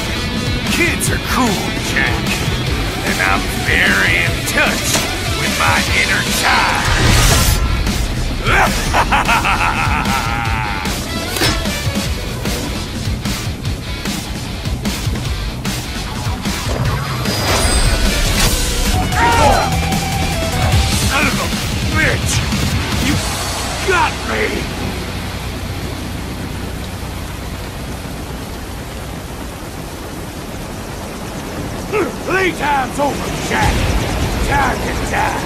kids are cool, Jack. And I'm very in touch with my inner child. Son of a bitch! You got me! Playtime's over, Jack! Time to die!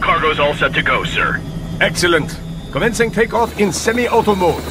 Cargo's all set to go, sir. Excellent. Commencing takeoff in semi-auto mode.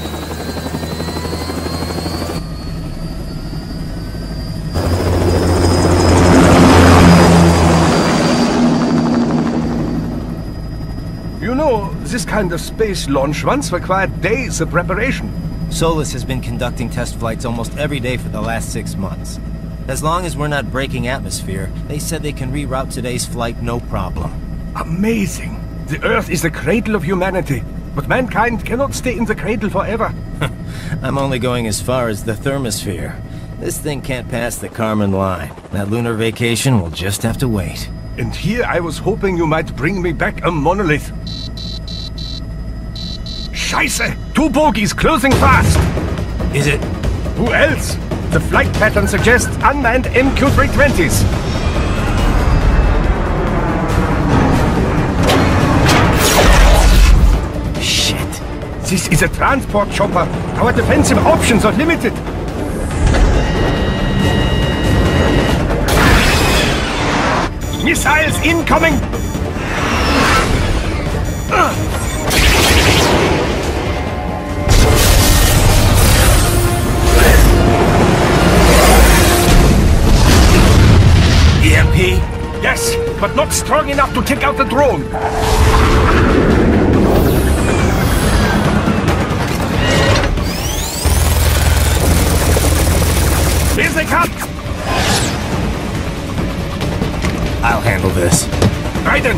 You know, this kind of space launch once required days of preparation. Solus has been conducting test flights almost every day for the last 6 months. As long as we're not breaking atmosphere, they said they can reroute today's flight no problem. Amazing. The Earth is the cradle of humanity, but mankind cannot stay in the cradle forever. I'm only going as far as the thermosphere. This thing can't pass the Kármán line. That lunar vacation will just have to wait. And here I was hoping you might bring me back a monolith. Scheiße! 2 bogies closing fast! Is it? Who else? The flight pattern suggests unmanned MQ-320s. Shit. This is a transport chopper. Our defensive options are limited. Missiles incoming! EMP? Yes, but not strong enough to take out the drone. Here they come! I'll handle this. Raiden!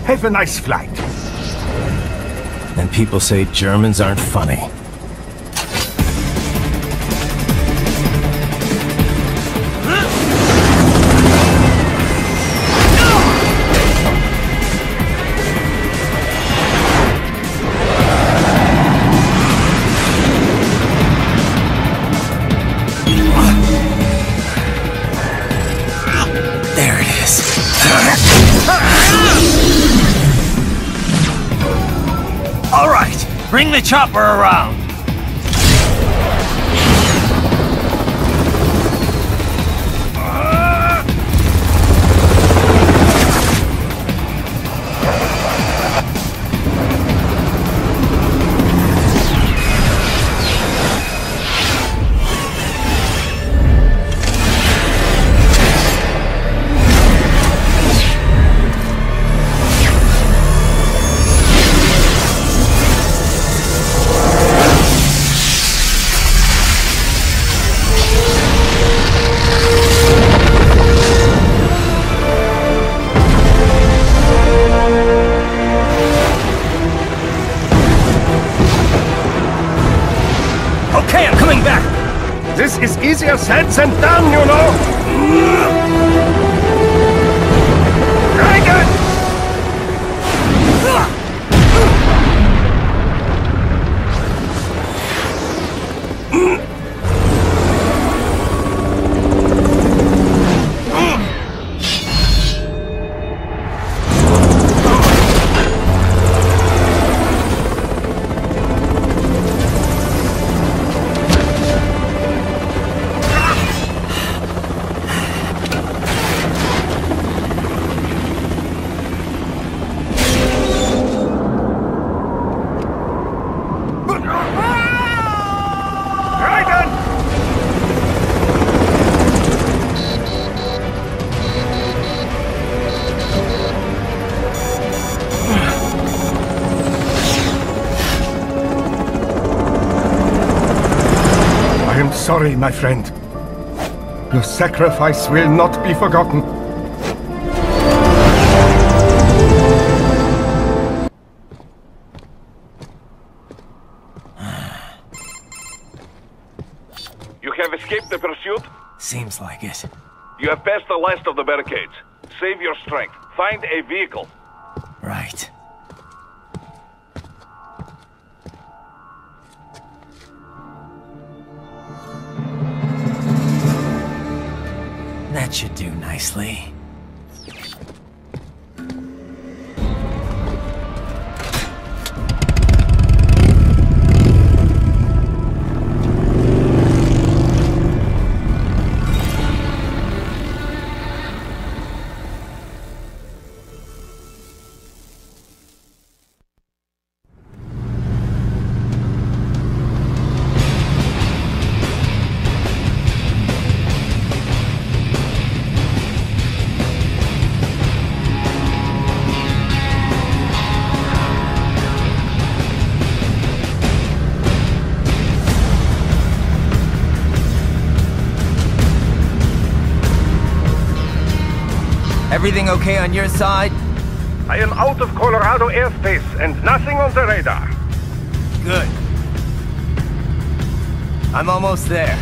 Have a nice flight. And people say Germans aren't funny. There it is. All right, bring the chopper around. sent down, you know! Sorry, my friend. Your sacrifice will not be forgotten. You have escaped the pursuit? Seems like it. You have passed the last of the barricades. Save your strength. Find a vehicle. Right. That should do nicely. Everything okay on your side? I am out of Colorado airspace and nothing on the radar. Good. I'm almost there.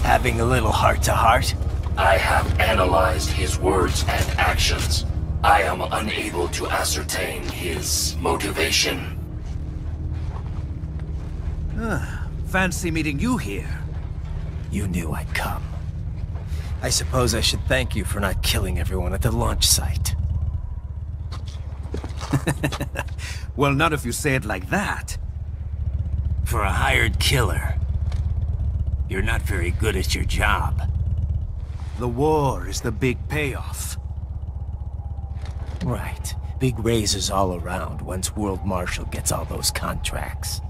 Having a little heart-to-heart? I have analyzed his words and actions. I am unable to ascertain his motivation. Fancy meeting you here. You knew I'd come. I suppose I should thank you for not killing everyone at the launch site. Well, not if you say it like that. For a hired killer, you're not very good at your job. The war is the big payoff. Right. Big raises all around once World Marshal gets all those contracts.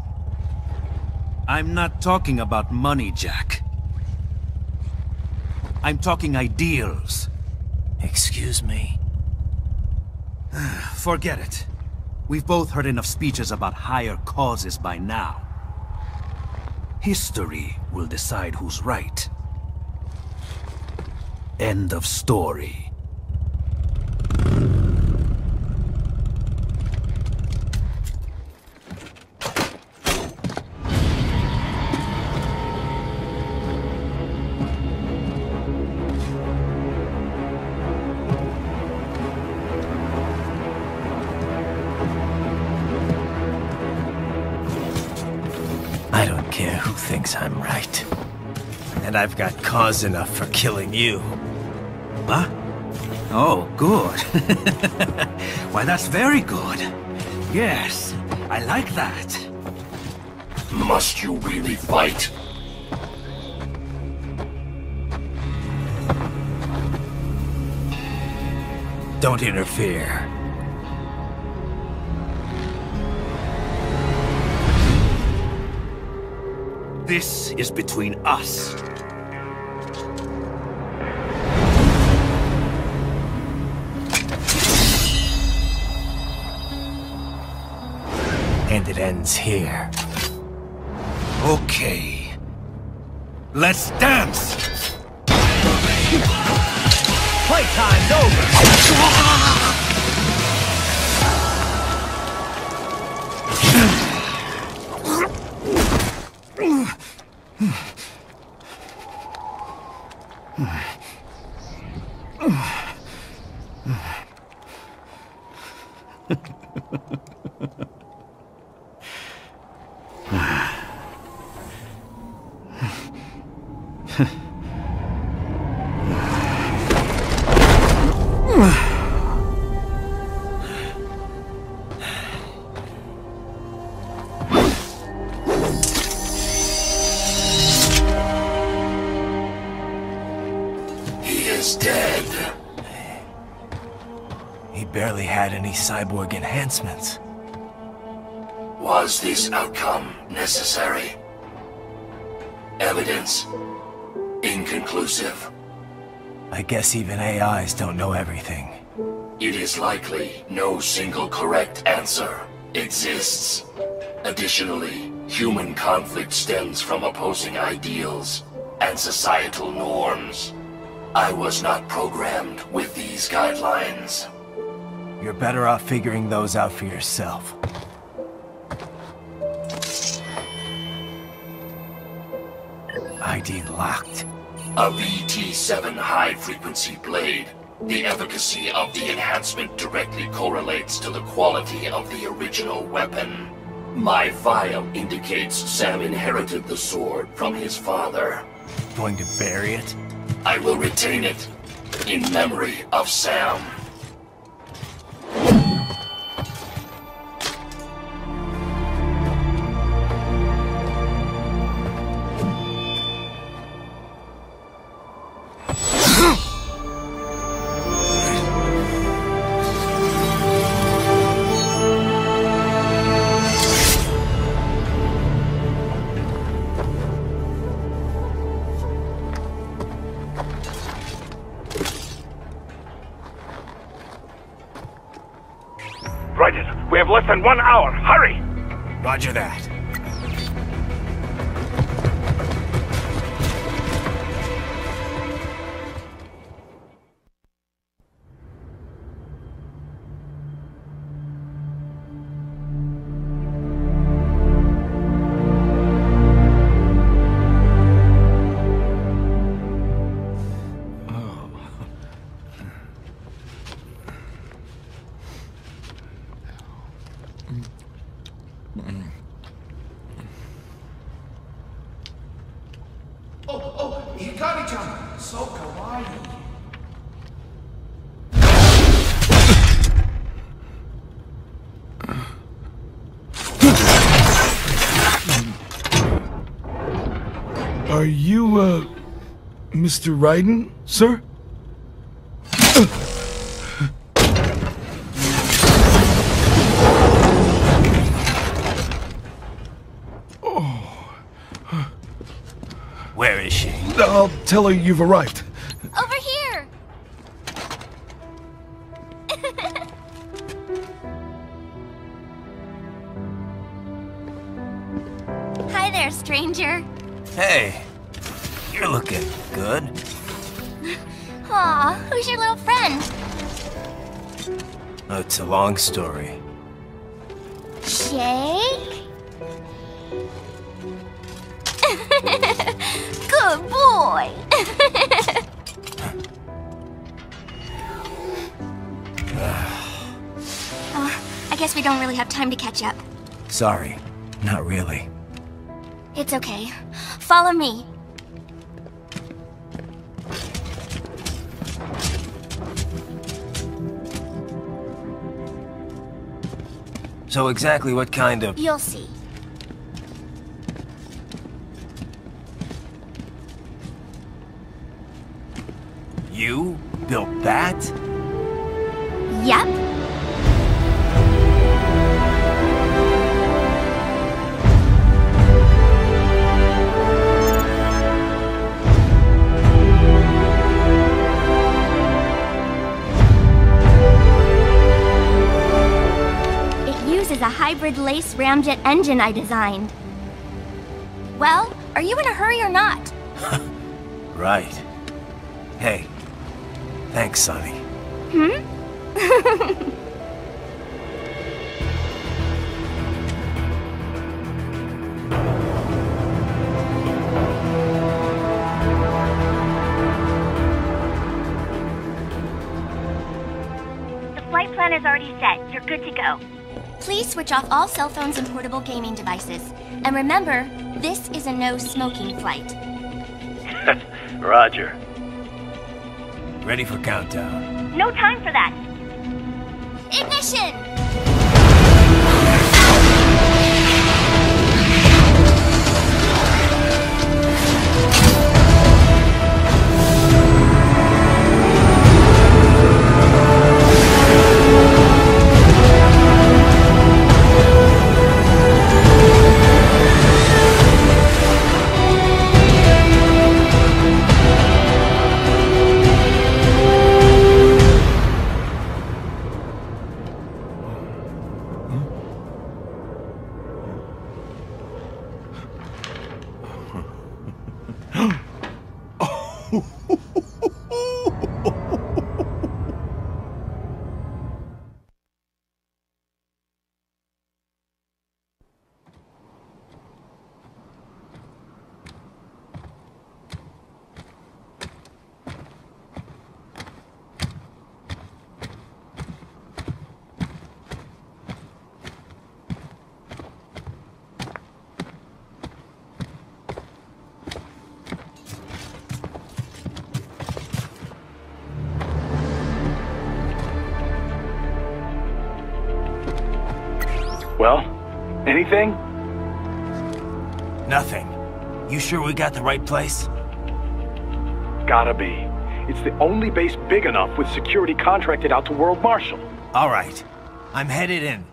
I'm not talking about money, Jack. I'm talking ideals. Excuse me? Forget it. We've both heard enough speeches about higher causes by now. History will decide who's right. End of story. I don't care who thinks I'm right. And I've got cause enough for killing you. Huh? Oh, good. Why, that's very good. Yes, I like that. Must you really fight? Don't interfere. This is between us. And it ends here. Okay. Let's dance! Playtime's over! Barely had any cyborg enhancements. Was this outcome necessary? Evidence inconclusive. I guess even AIs don't know everything. It is likely no single correct answer exists. Additionally, human conflict stems from opposing ideals and societal norms. I was not programmed with these guidelines. You're better off figuring those out for yourself. ID locked. A VT-7 high-frequency blade. The efficacy of the enhancement directly correlates to the quality of the original weapon. My file indicates Sam inherited the sword from his father. Going to bury it? I will retain it in memory of Sam. We have less than 1 hour. Hurry! Roger that. Oh, Hikari-chan! So kawaii! Are you, Mr. Raiden, sir? Where is she? I'll tell her you've arrived. Over here! Hi there, stranger. Hey, you're looking good. Aw, who's your little friend? Oh, it's a long story. Shake? Good boy! I guess we don't really have time to catch up. Sorry, not really. It's okay. Follow me. So exactly what kind of... You'll see. You built that? Yep. hybrid lace ramjet engine I designed. Well, are you in a hurry or not? Right. Hey, thanks, Sonny. Hmm? The flight plan is already set. You're good to go. Please switch off all cell phones and portable gaming devices. And remember, this is a no-smoking flight. Roger. Ready for countdown. No time for that. Ignition! Well, anything? Nothing. You sure we got the right place? Gotta be. It's the only base big enough with security contracted out to World Marshal. All right. I'm headed in.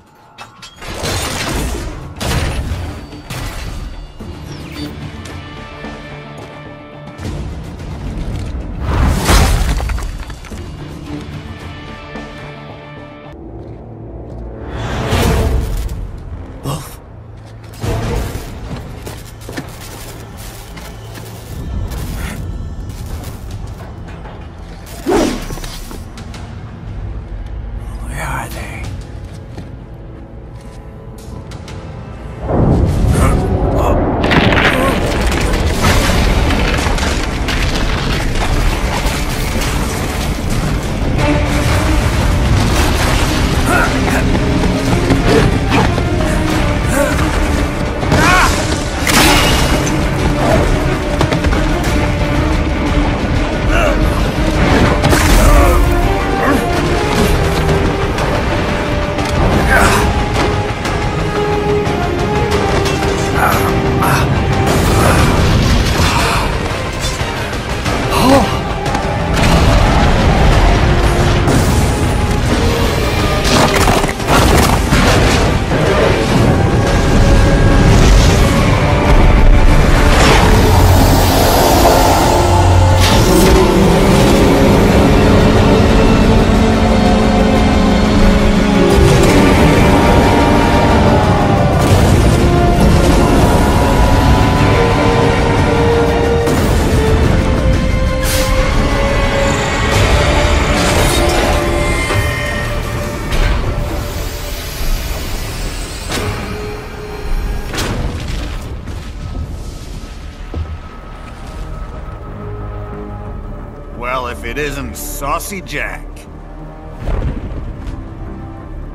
Well, if it isn't Saucy Jack.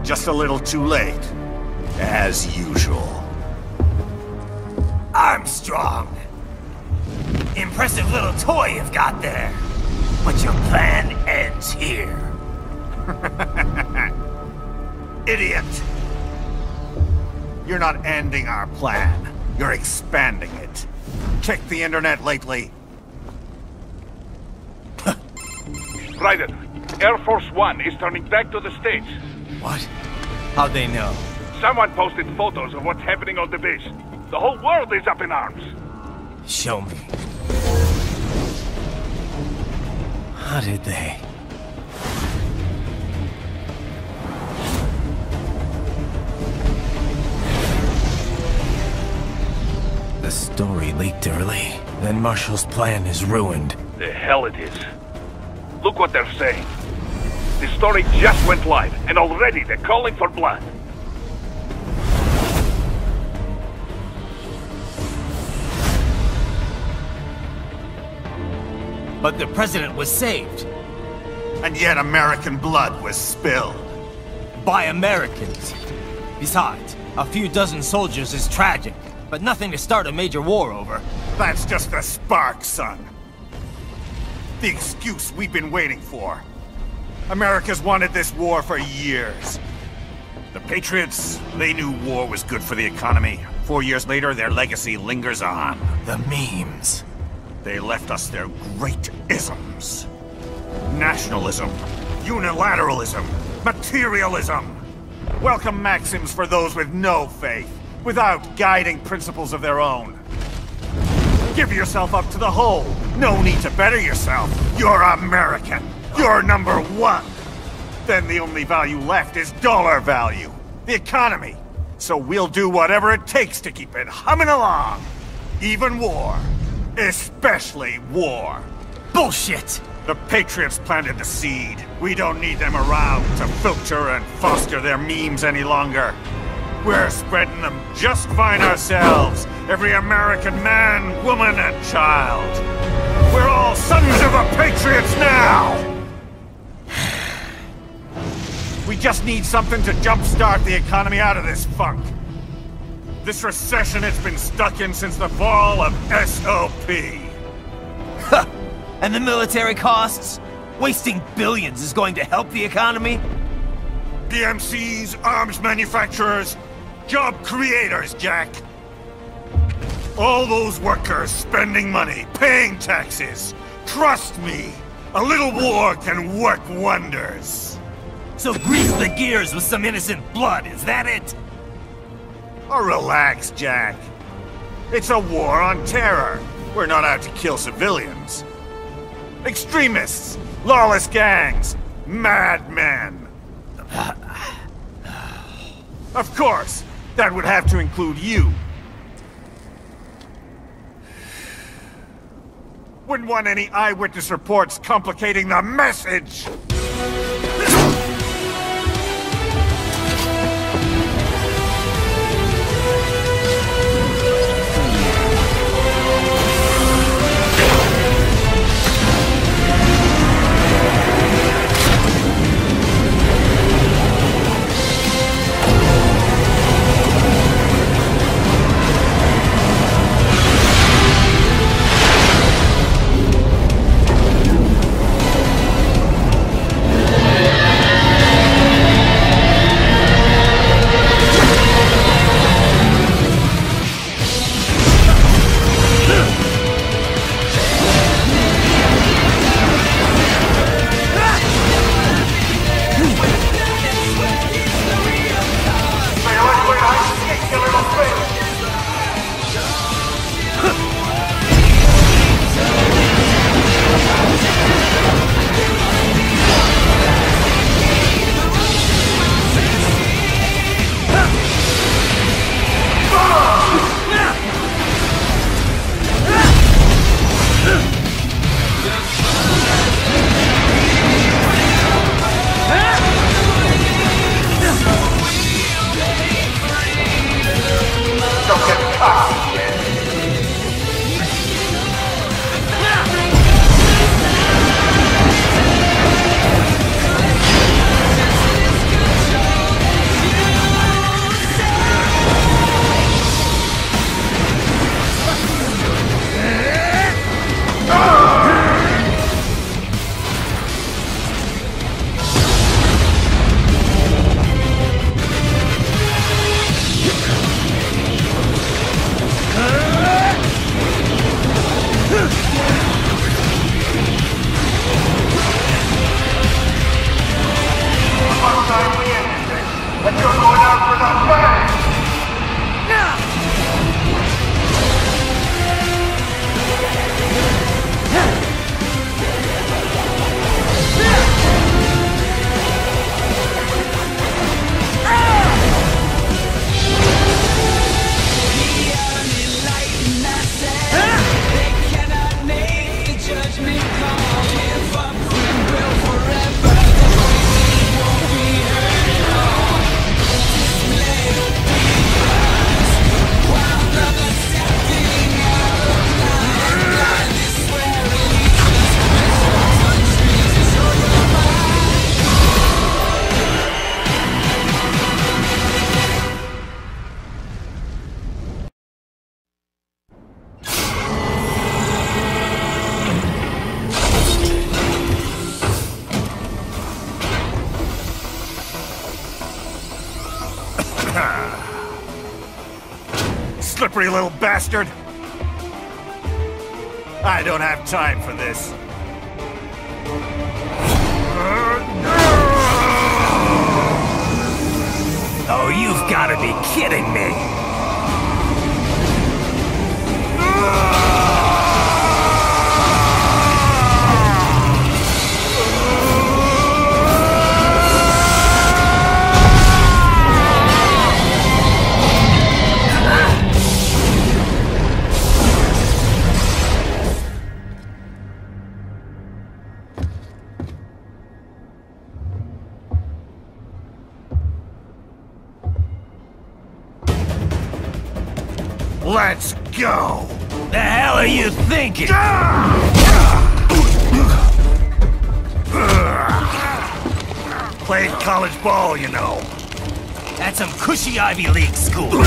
Just a little too late, as usual. Armstrong! Impressive little toy you've got there. But your plan ends here. Idiot! You're not ending our plan. You're expanding it. Check the internet lately. Ryder, Air Force One is turning back to the States. What? How'd they know? Someone posted photos of what's happening on the base. The whole world is up in arms. Show me. How did they? The story leaked early. Then Marshall's plan is ruined. The hell it is. Look what they're saying. The story just went live, and already they're calling for blood. But the president was saved. And yet American blood was spilled. By Americans. Besides, a few dozen soldiers is tragic, but nothing to start a major war over. That's just the spark, son. The excuse we've been waiting for. America's wanted this war for years. The Patriots, they knew war was good for the economy. 4 years later, their legacy lingers on. The memes. They left us their great isms. Nationalism, unilateralism, materialism. Welcome maxims for those with no faith, without guiding principles of their own. Give yourself up to the whole. No need to better yourself. You're American. You're #1. Then the only value left is dollar value. The economy. So we'll do whatever it takes to keep it humming along. Even war. Especially war. Bullshit! The Patriots planted the seed. We don't need them around to filter and foster their memes any longer. We're spreading them just fine ourselves. Every American man, woman, and child. We're all sons of the Patriots now! We just need something to jumpstart the economy out of this funk. This recession it's been stuck in since the fall of SOP. And the military costs? Wasting billions is going to help the economy? BMCs, arms manufacturers, job creators, Jack. All those workers spending money, paying taxes. Trust me, a little war can work wonders. So grease the gears with some innocent blood, is that it? Oh, relax, Jack. It's a war on terror. We're not out to kill civilians. Extremists, lawless gangs, madmen. Of course, that would have to include you. Wouldn't want any eyewitness reports complicating the message. slippery little bastard! I don't have time for this. Oh, you've got to be kidding me! Let's go! The hell are you thinking? Played college ball, you know. That's some cushy Ivy League school.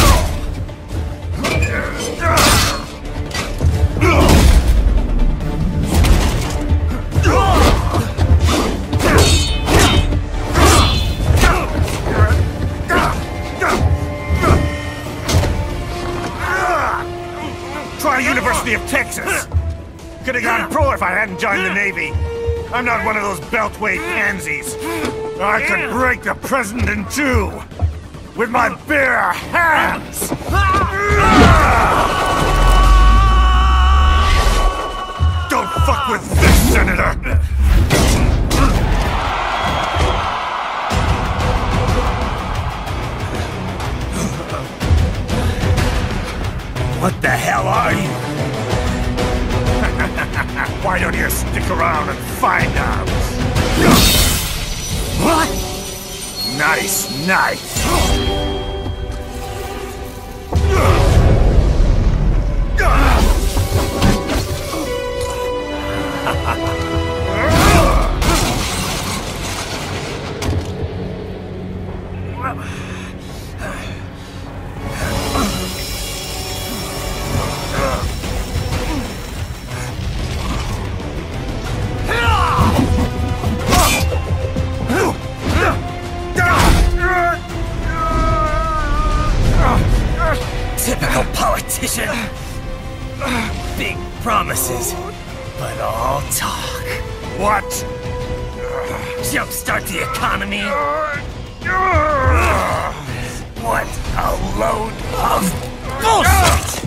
Try University of Texas. Could have gone pro if I hadn't joined the Navy. I'm not one of those beltway pansies. I could break the president in two with my bare hands. Don't fuck with this, Senator. What the hell are you? Why don't you stick around and find out? What? Nice, nice. Typical politician. Big promises, but all talk. What? Jumpstart the economy? What a load of bullshit!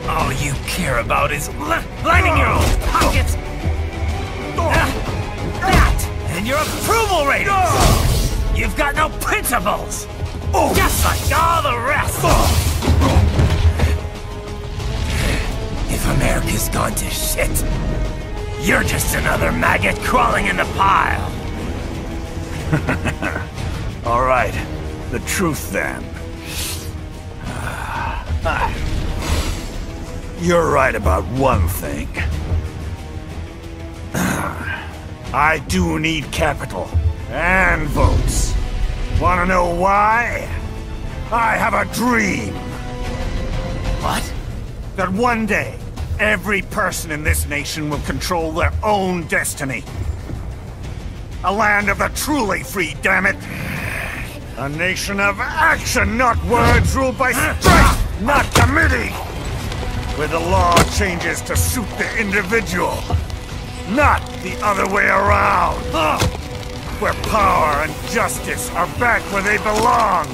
All you care about is lining your own pockets. That and your approval ratings. You've got no principles. Just like all the rest. If America's gone to shit, you're just another maggot crawling in the pile. All right, the truth then. You're right about one thing. I do need capital and votes. Wanna know why? I have a dream. What? That one day, every person in this nation will control their own destiny. A land of the truly free, damn it! A nation of action, not words, ruled by strength, not committee! Where the law changes to suit the individual, not the other way around! Where power and justice are back where they belong!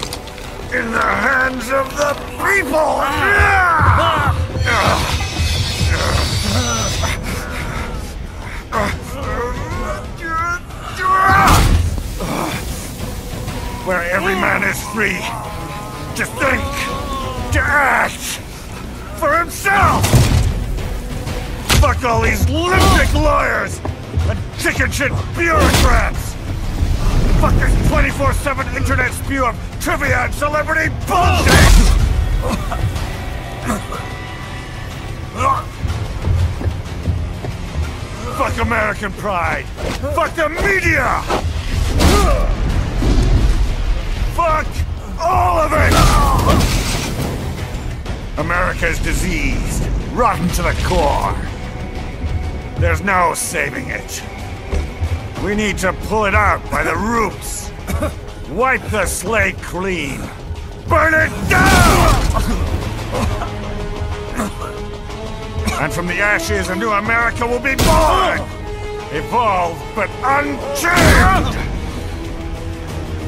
In the hands of the people! Where every man is free to think, to act for himself! Fuck all these lipstick lawyers and chicken shit bureaucrats! Fuck this 24/7 internet spew of trivia and celebrity bullshit! Fuck American pride! Fuck the media! Fuck all of it! America's diseased, rotten to the core. There's no saving it. We need to pull it out by the roots. Wipe the slate clean. Burn it down! And from the ashes, a new America will be born! Evolved, but unchained!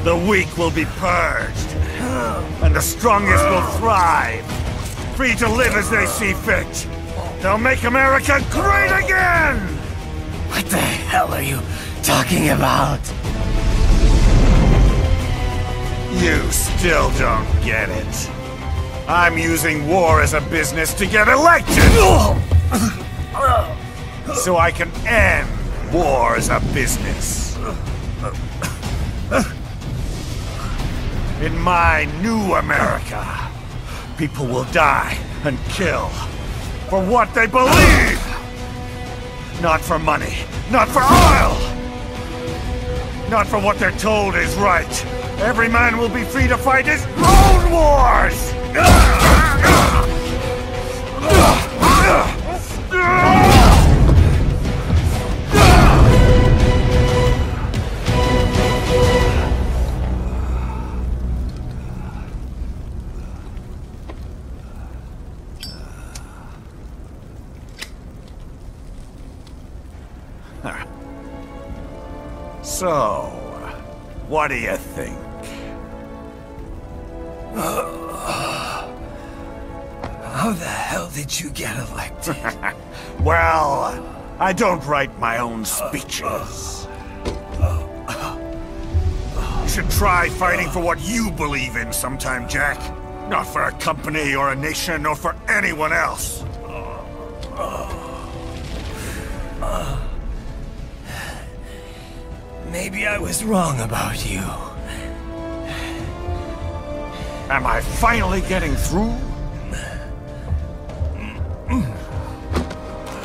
The weak will be purged, and the strongest will thrive, free to live as they see fit. They'll make America great again! What the hell are you talking about? You still don't get it. I'm using war as a business to get elected! So I can end war as a business. In my new America, people will die and kill for what they believe! Not for money, not for oil! Not for what they're told is right. Every man will be free to fight his own wars! So, what do you think? How the hell did you get elected? Well, I don't write my own speeches. You should try fighting for what you believe in sometime, Jack. Not for a company or a nation or for anyone else. Maybe I was wrong about you. Am I finally getting through?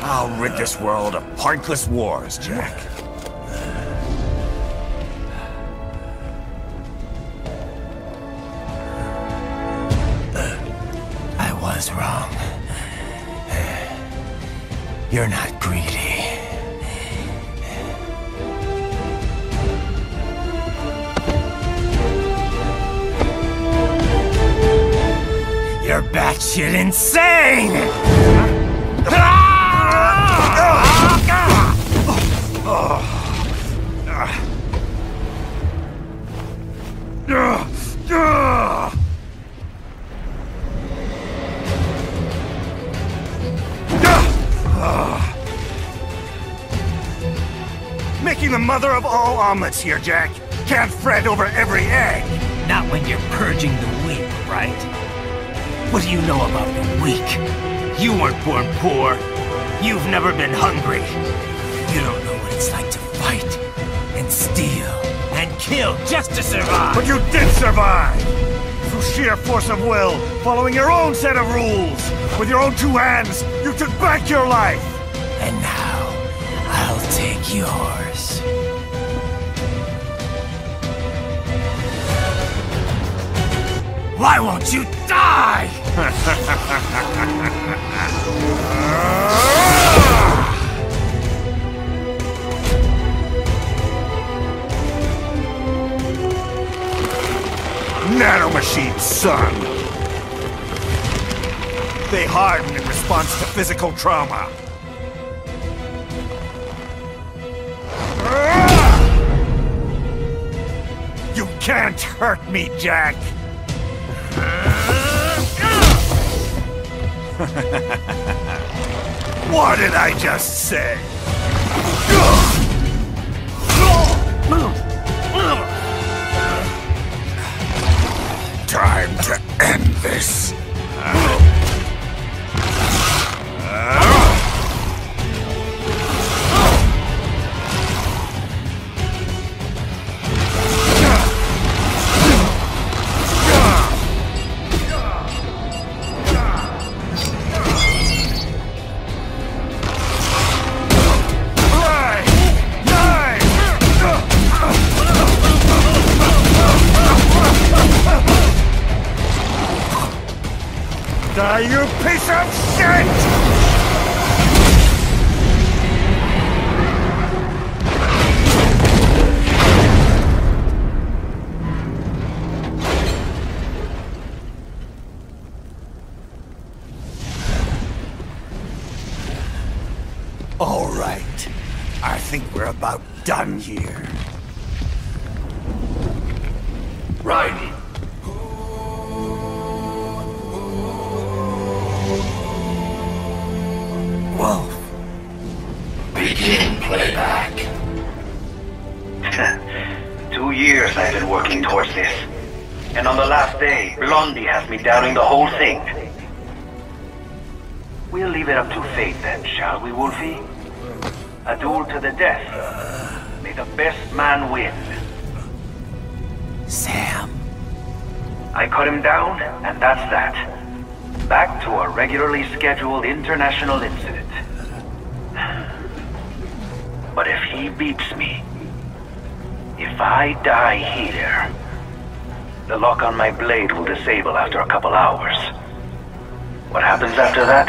I'll rid this world of pointless wars, Jack. I was wrong. You're not greedy. You're batshit insane! Making the mother of all omelets here, Jack. Can't fret over every egg. Not when you're purging the weak, right? What do you know about the weak? You weren't born poor. You've never been hungry. You don't know what it's like to fight, and steal, and kill just to survive. But you did survive! Through sheer force of will, following your own set of rules. With your own two hands, you took back your life! And now, I'll take yours. Why won't you die? Nanomachines, son! They harden in response to physical trauma. You can't hurt me, Jack! What did I just say? Time to end this. Die, you piece of shit! All right. I think we're about done here. Right. Whoa. Begin playback. 2 years I've been working towards this. And on the last day, Blondie has me downing the whole thing. We'll leave it up to fate then, shall we, Wolfie? A duel to the death. May the best man win. Sam. I cut him down, and that's that. Back to a regularly scheduled international incident. But if he beats me, if I die here, the lock on my blade will disable after a couple hours. What happens after that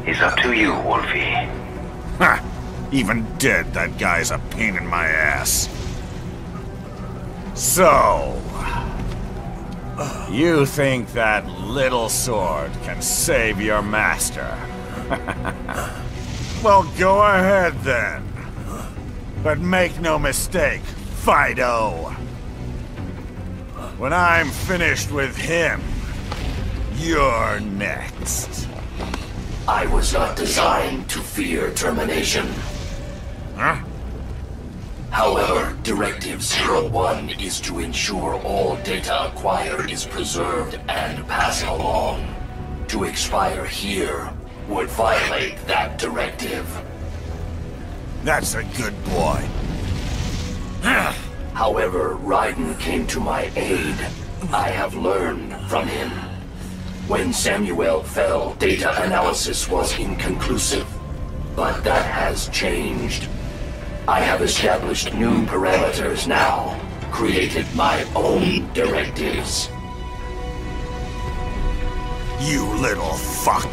is up to you, Wolfie. Ha! Even dead, that guy's a pain in my ass. So... you think that little sword can save your master? Well, go ahead then. But make no mistake, Fido. When I'm finished with him, you're next. I was not designed to fear termination. Huh? However, Directive 01 is to ensure all data acquired is preserved and passed along. To expire here would violate that directive. That's a good boy. However, Raiden came to my aid. I have learned from him. When Samuel fell, data analysis was inconclusive. But that has changed. I have established new parameters now, created my own directives. You little fuck.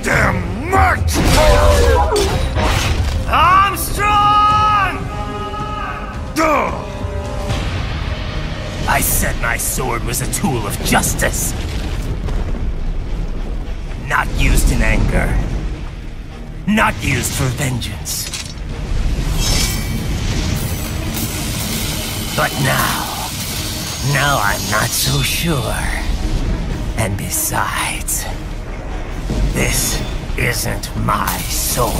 Damn much! Armstrong! I said my sword was a tool of justice. Not used in anger. Not used for vengeance. But now I'm not so sure. And besides, this isn't my sword.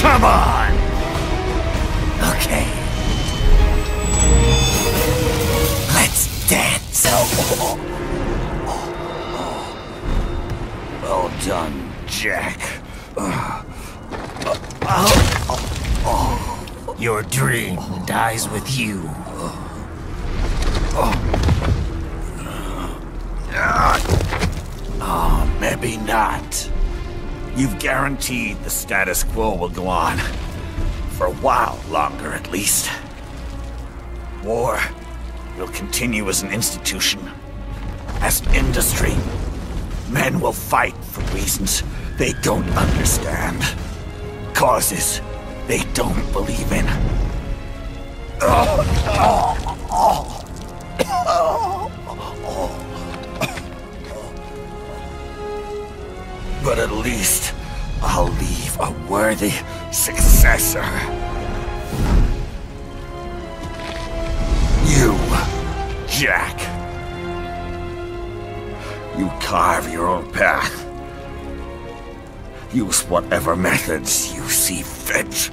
Come on! Okay. Let's dance. Well done, Jack. Your dream dies with you. Oh, maybe not. You've guaranteed the status quo will go on. For a while longer, at least. War will continue as an institution. As an industry. Men will fight for reasons they don't understand. Causes they don't believe in. But at least I'll leave a worthy successor. You, Jack. You carve your own path. Use whatever methods you see fit.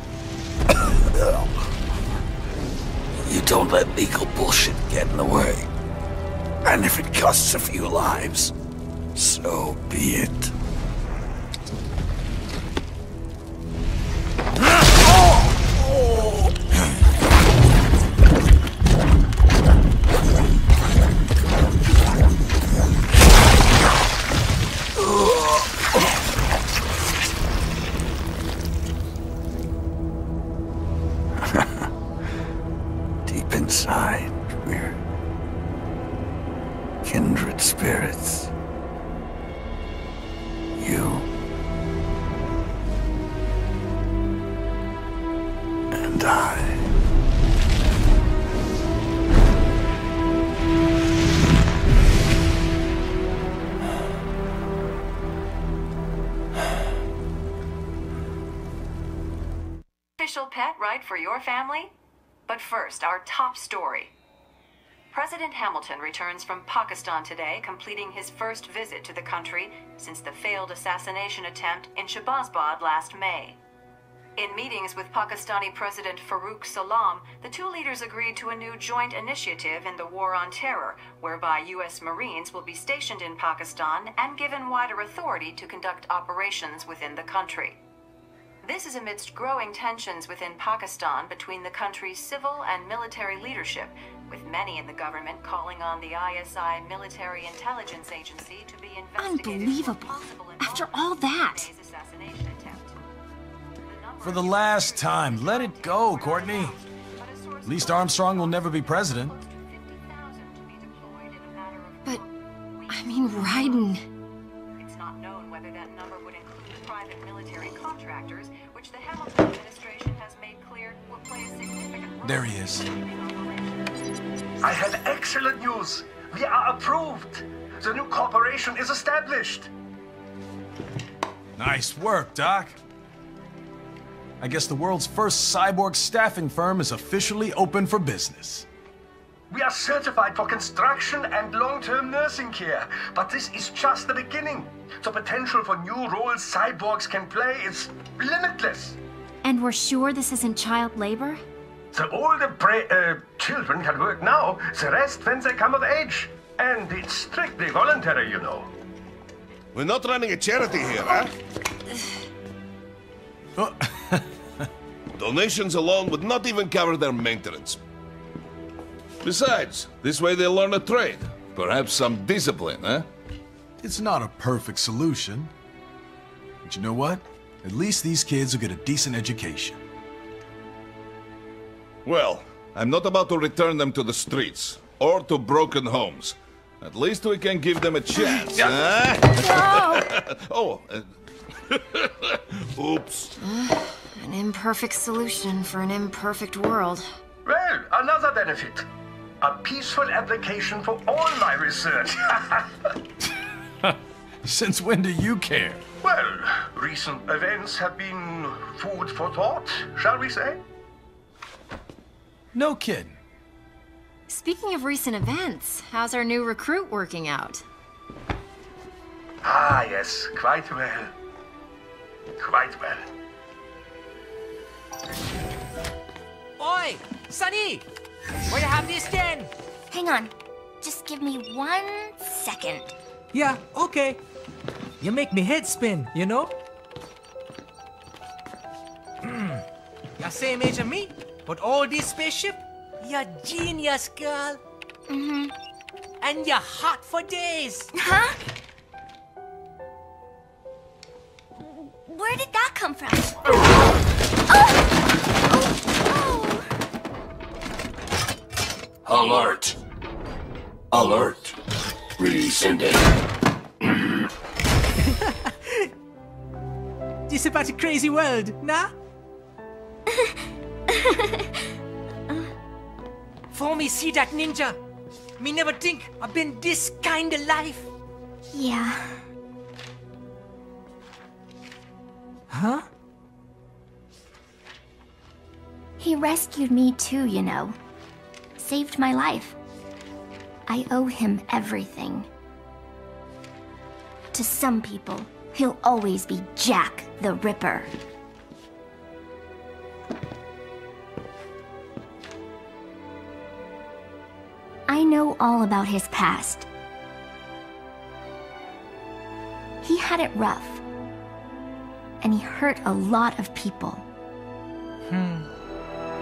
You don't let legal bullshit get in the way. And if it costs a few lives, so be it. inside, we're kindred spirits. You and I. Official pet, right, for your family? But first, our top story. President Hamilton returns from Pakistan today, completing his first visit to the country since the failed assassination attempt in Shahbazbad last May. In meetings with Pakistani President Farooq Salam, the two leaders agreed to a new joint initiative in the war on terror, whereby U.S. Marines will be stationed in Pakistan and given wider authority to conduct operations within the country. This is amidst growing tensions within Pakistan between the country's civil and military leadership, with many in the government calling on the ISI military intelligence agency to be investigated. Unbelievable. After all that. For the last time, let it go, Courtney. At least Armstrong will never be president. But, I mean, Raiden. It's not known whether that number would include private military contractors, which the Hamilton administration has made clear will play a significant role. There he is. I have excellent news. We are approved. The new corporation is established. Nice work, Doc. I guess the world's first cyborg staffing firm is officially open for business. We are certified for construction and long-term nursing care, but this is just the beginning. The potential for new roles cyborgs can play is limitless. And we're sure this isn't child labor? The older children can work now, the rest when they come of age. And it's strictly voluntary, you know. We're not running a charity here, huh? Donations alone would not even cover their maintenance. Besides, this way they'll learn a trade. Perhaps some discipline, huh? It's not a perfect solution. But you know what? At least these kids will get a decent education. Well, I'm not about to return them to the streets, or to broken homes. At least we can give them a chance, huh? Oh, oops. An imperfect solution for an imperfect world. Well, another benefit. A peaceful application for all my research. Since when do you care? Well, recent events have been food for thought, shall we say? No kidding. Speaking of recent events, how's our new recruit working out? Ah, yes, quite well. Quite well. Oi! Sonny! Where you have this then? Hang on. Just give me 1 second. Yeah, okay. You make me head spin, you know? You're same age as me, but all this spaceship, you're genius, girl. Mm-hmm. And you're hot for days. Huh? Where did that come from? Alert! Alert! Rescinding. This is about a crazy world, nah? For me see that ninja, me never think I've been this kind of life. Yeah. Huh? He rescued me too, you know. Saved my life. I owe him everything. To some people, he'll always be Jack the Ripper. I know all about his past. He had it rough. And he hurt a lot of people.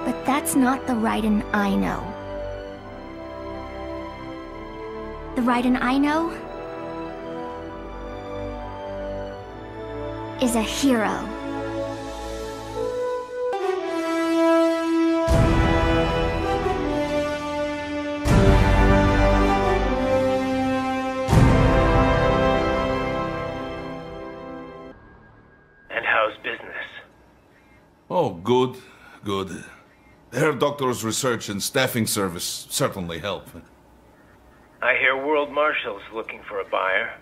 But that's not the Raiden I know. The Raiden I know is a hero. Oh, good, good. Their doctor's research and staffing service certainly help. I hear World Marshal's looking for a buyer.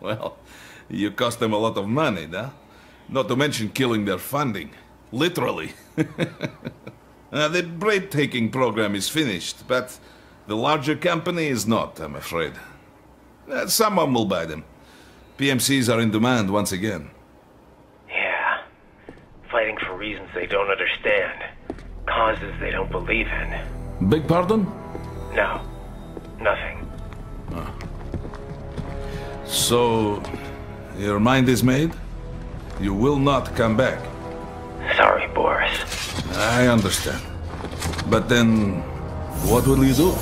Well, you cost them a lot of money, huh? Not to mention killing their funding. Literally. The breathtaking program is finished, but the larger company is not, I'm afraid. Someone will buy them. PMCs are in demand once again. Yeah. Fighting for reasons they don't understand. Causes they don't believe in. Beg pardon? No. Nothing. Oh. So, your mind is made? You will not come back. Sorry, Boris. I understand. But then, what will you do?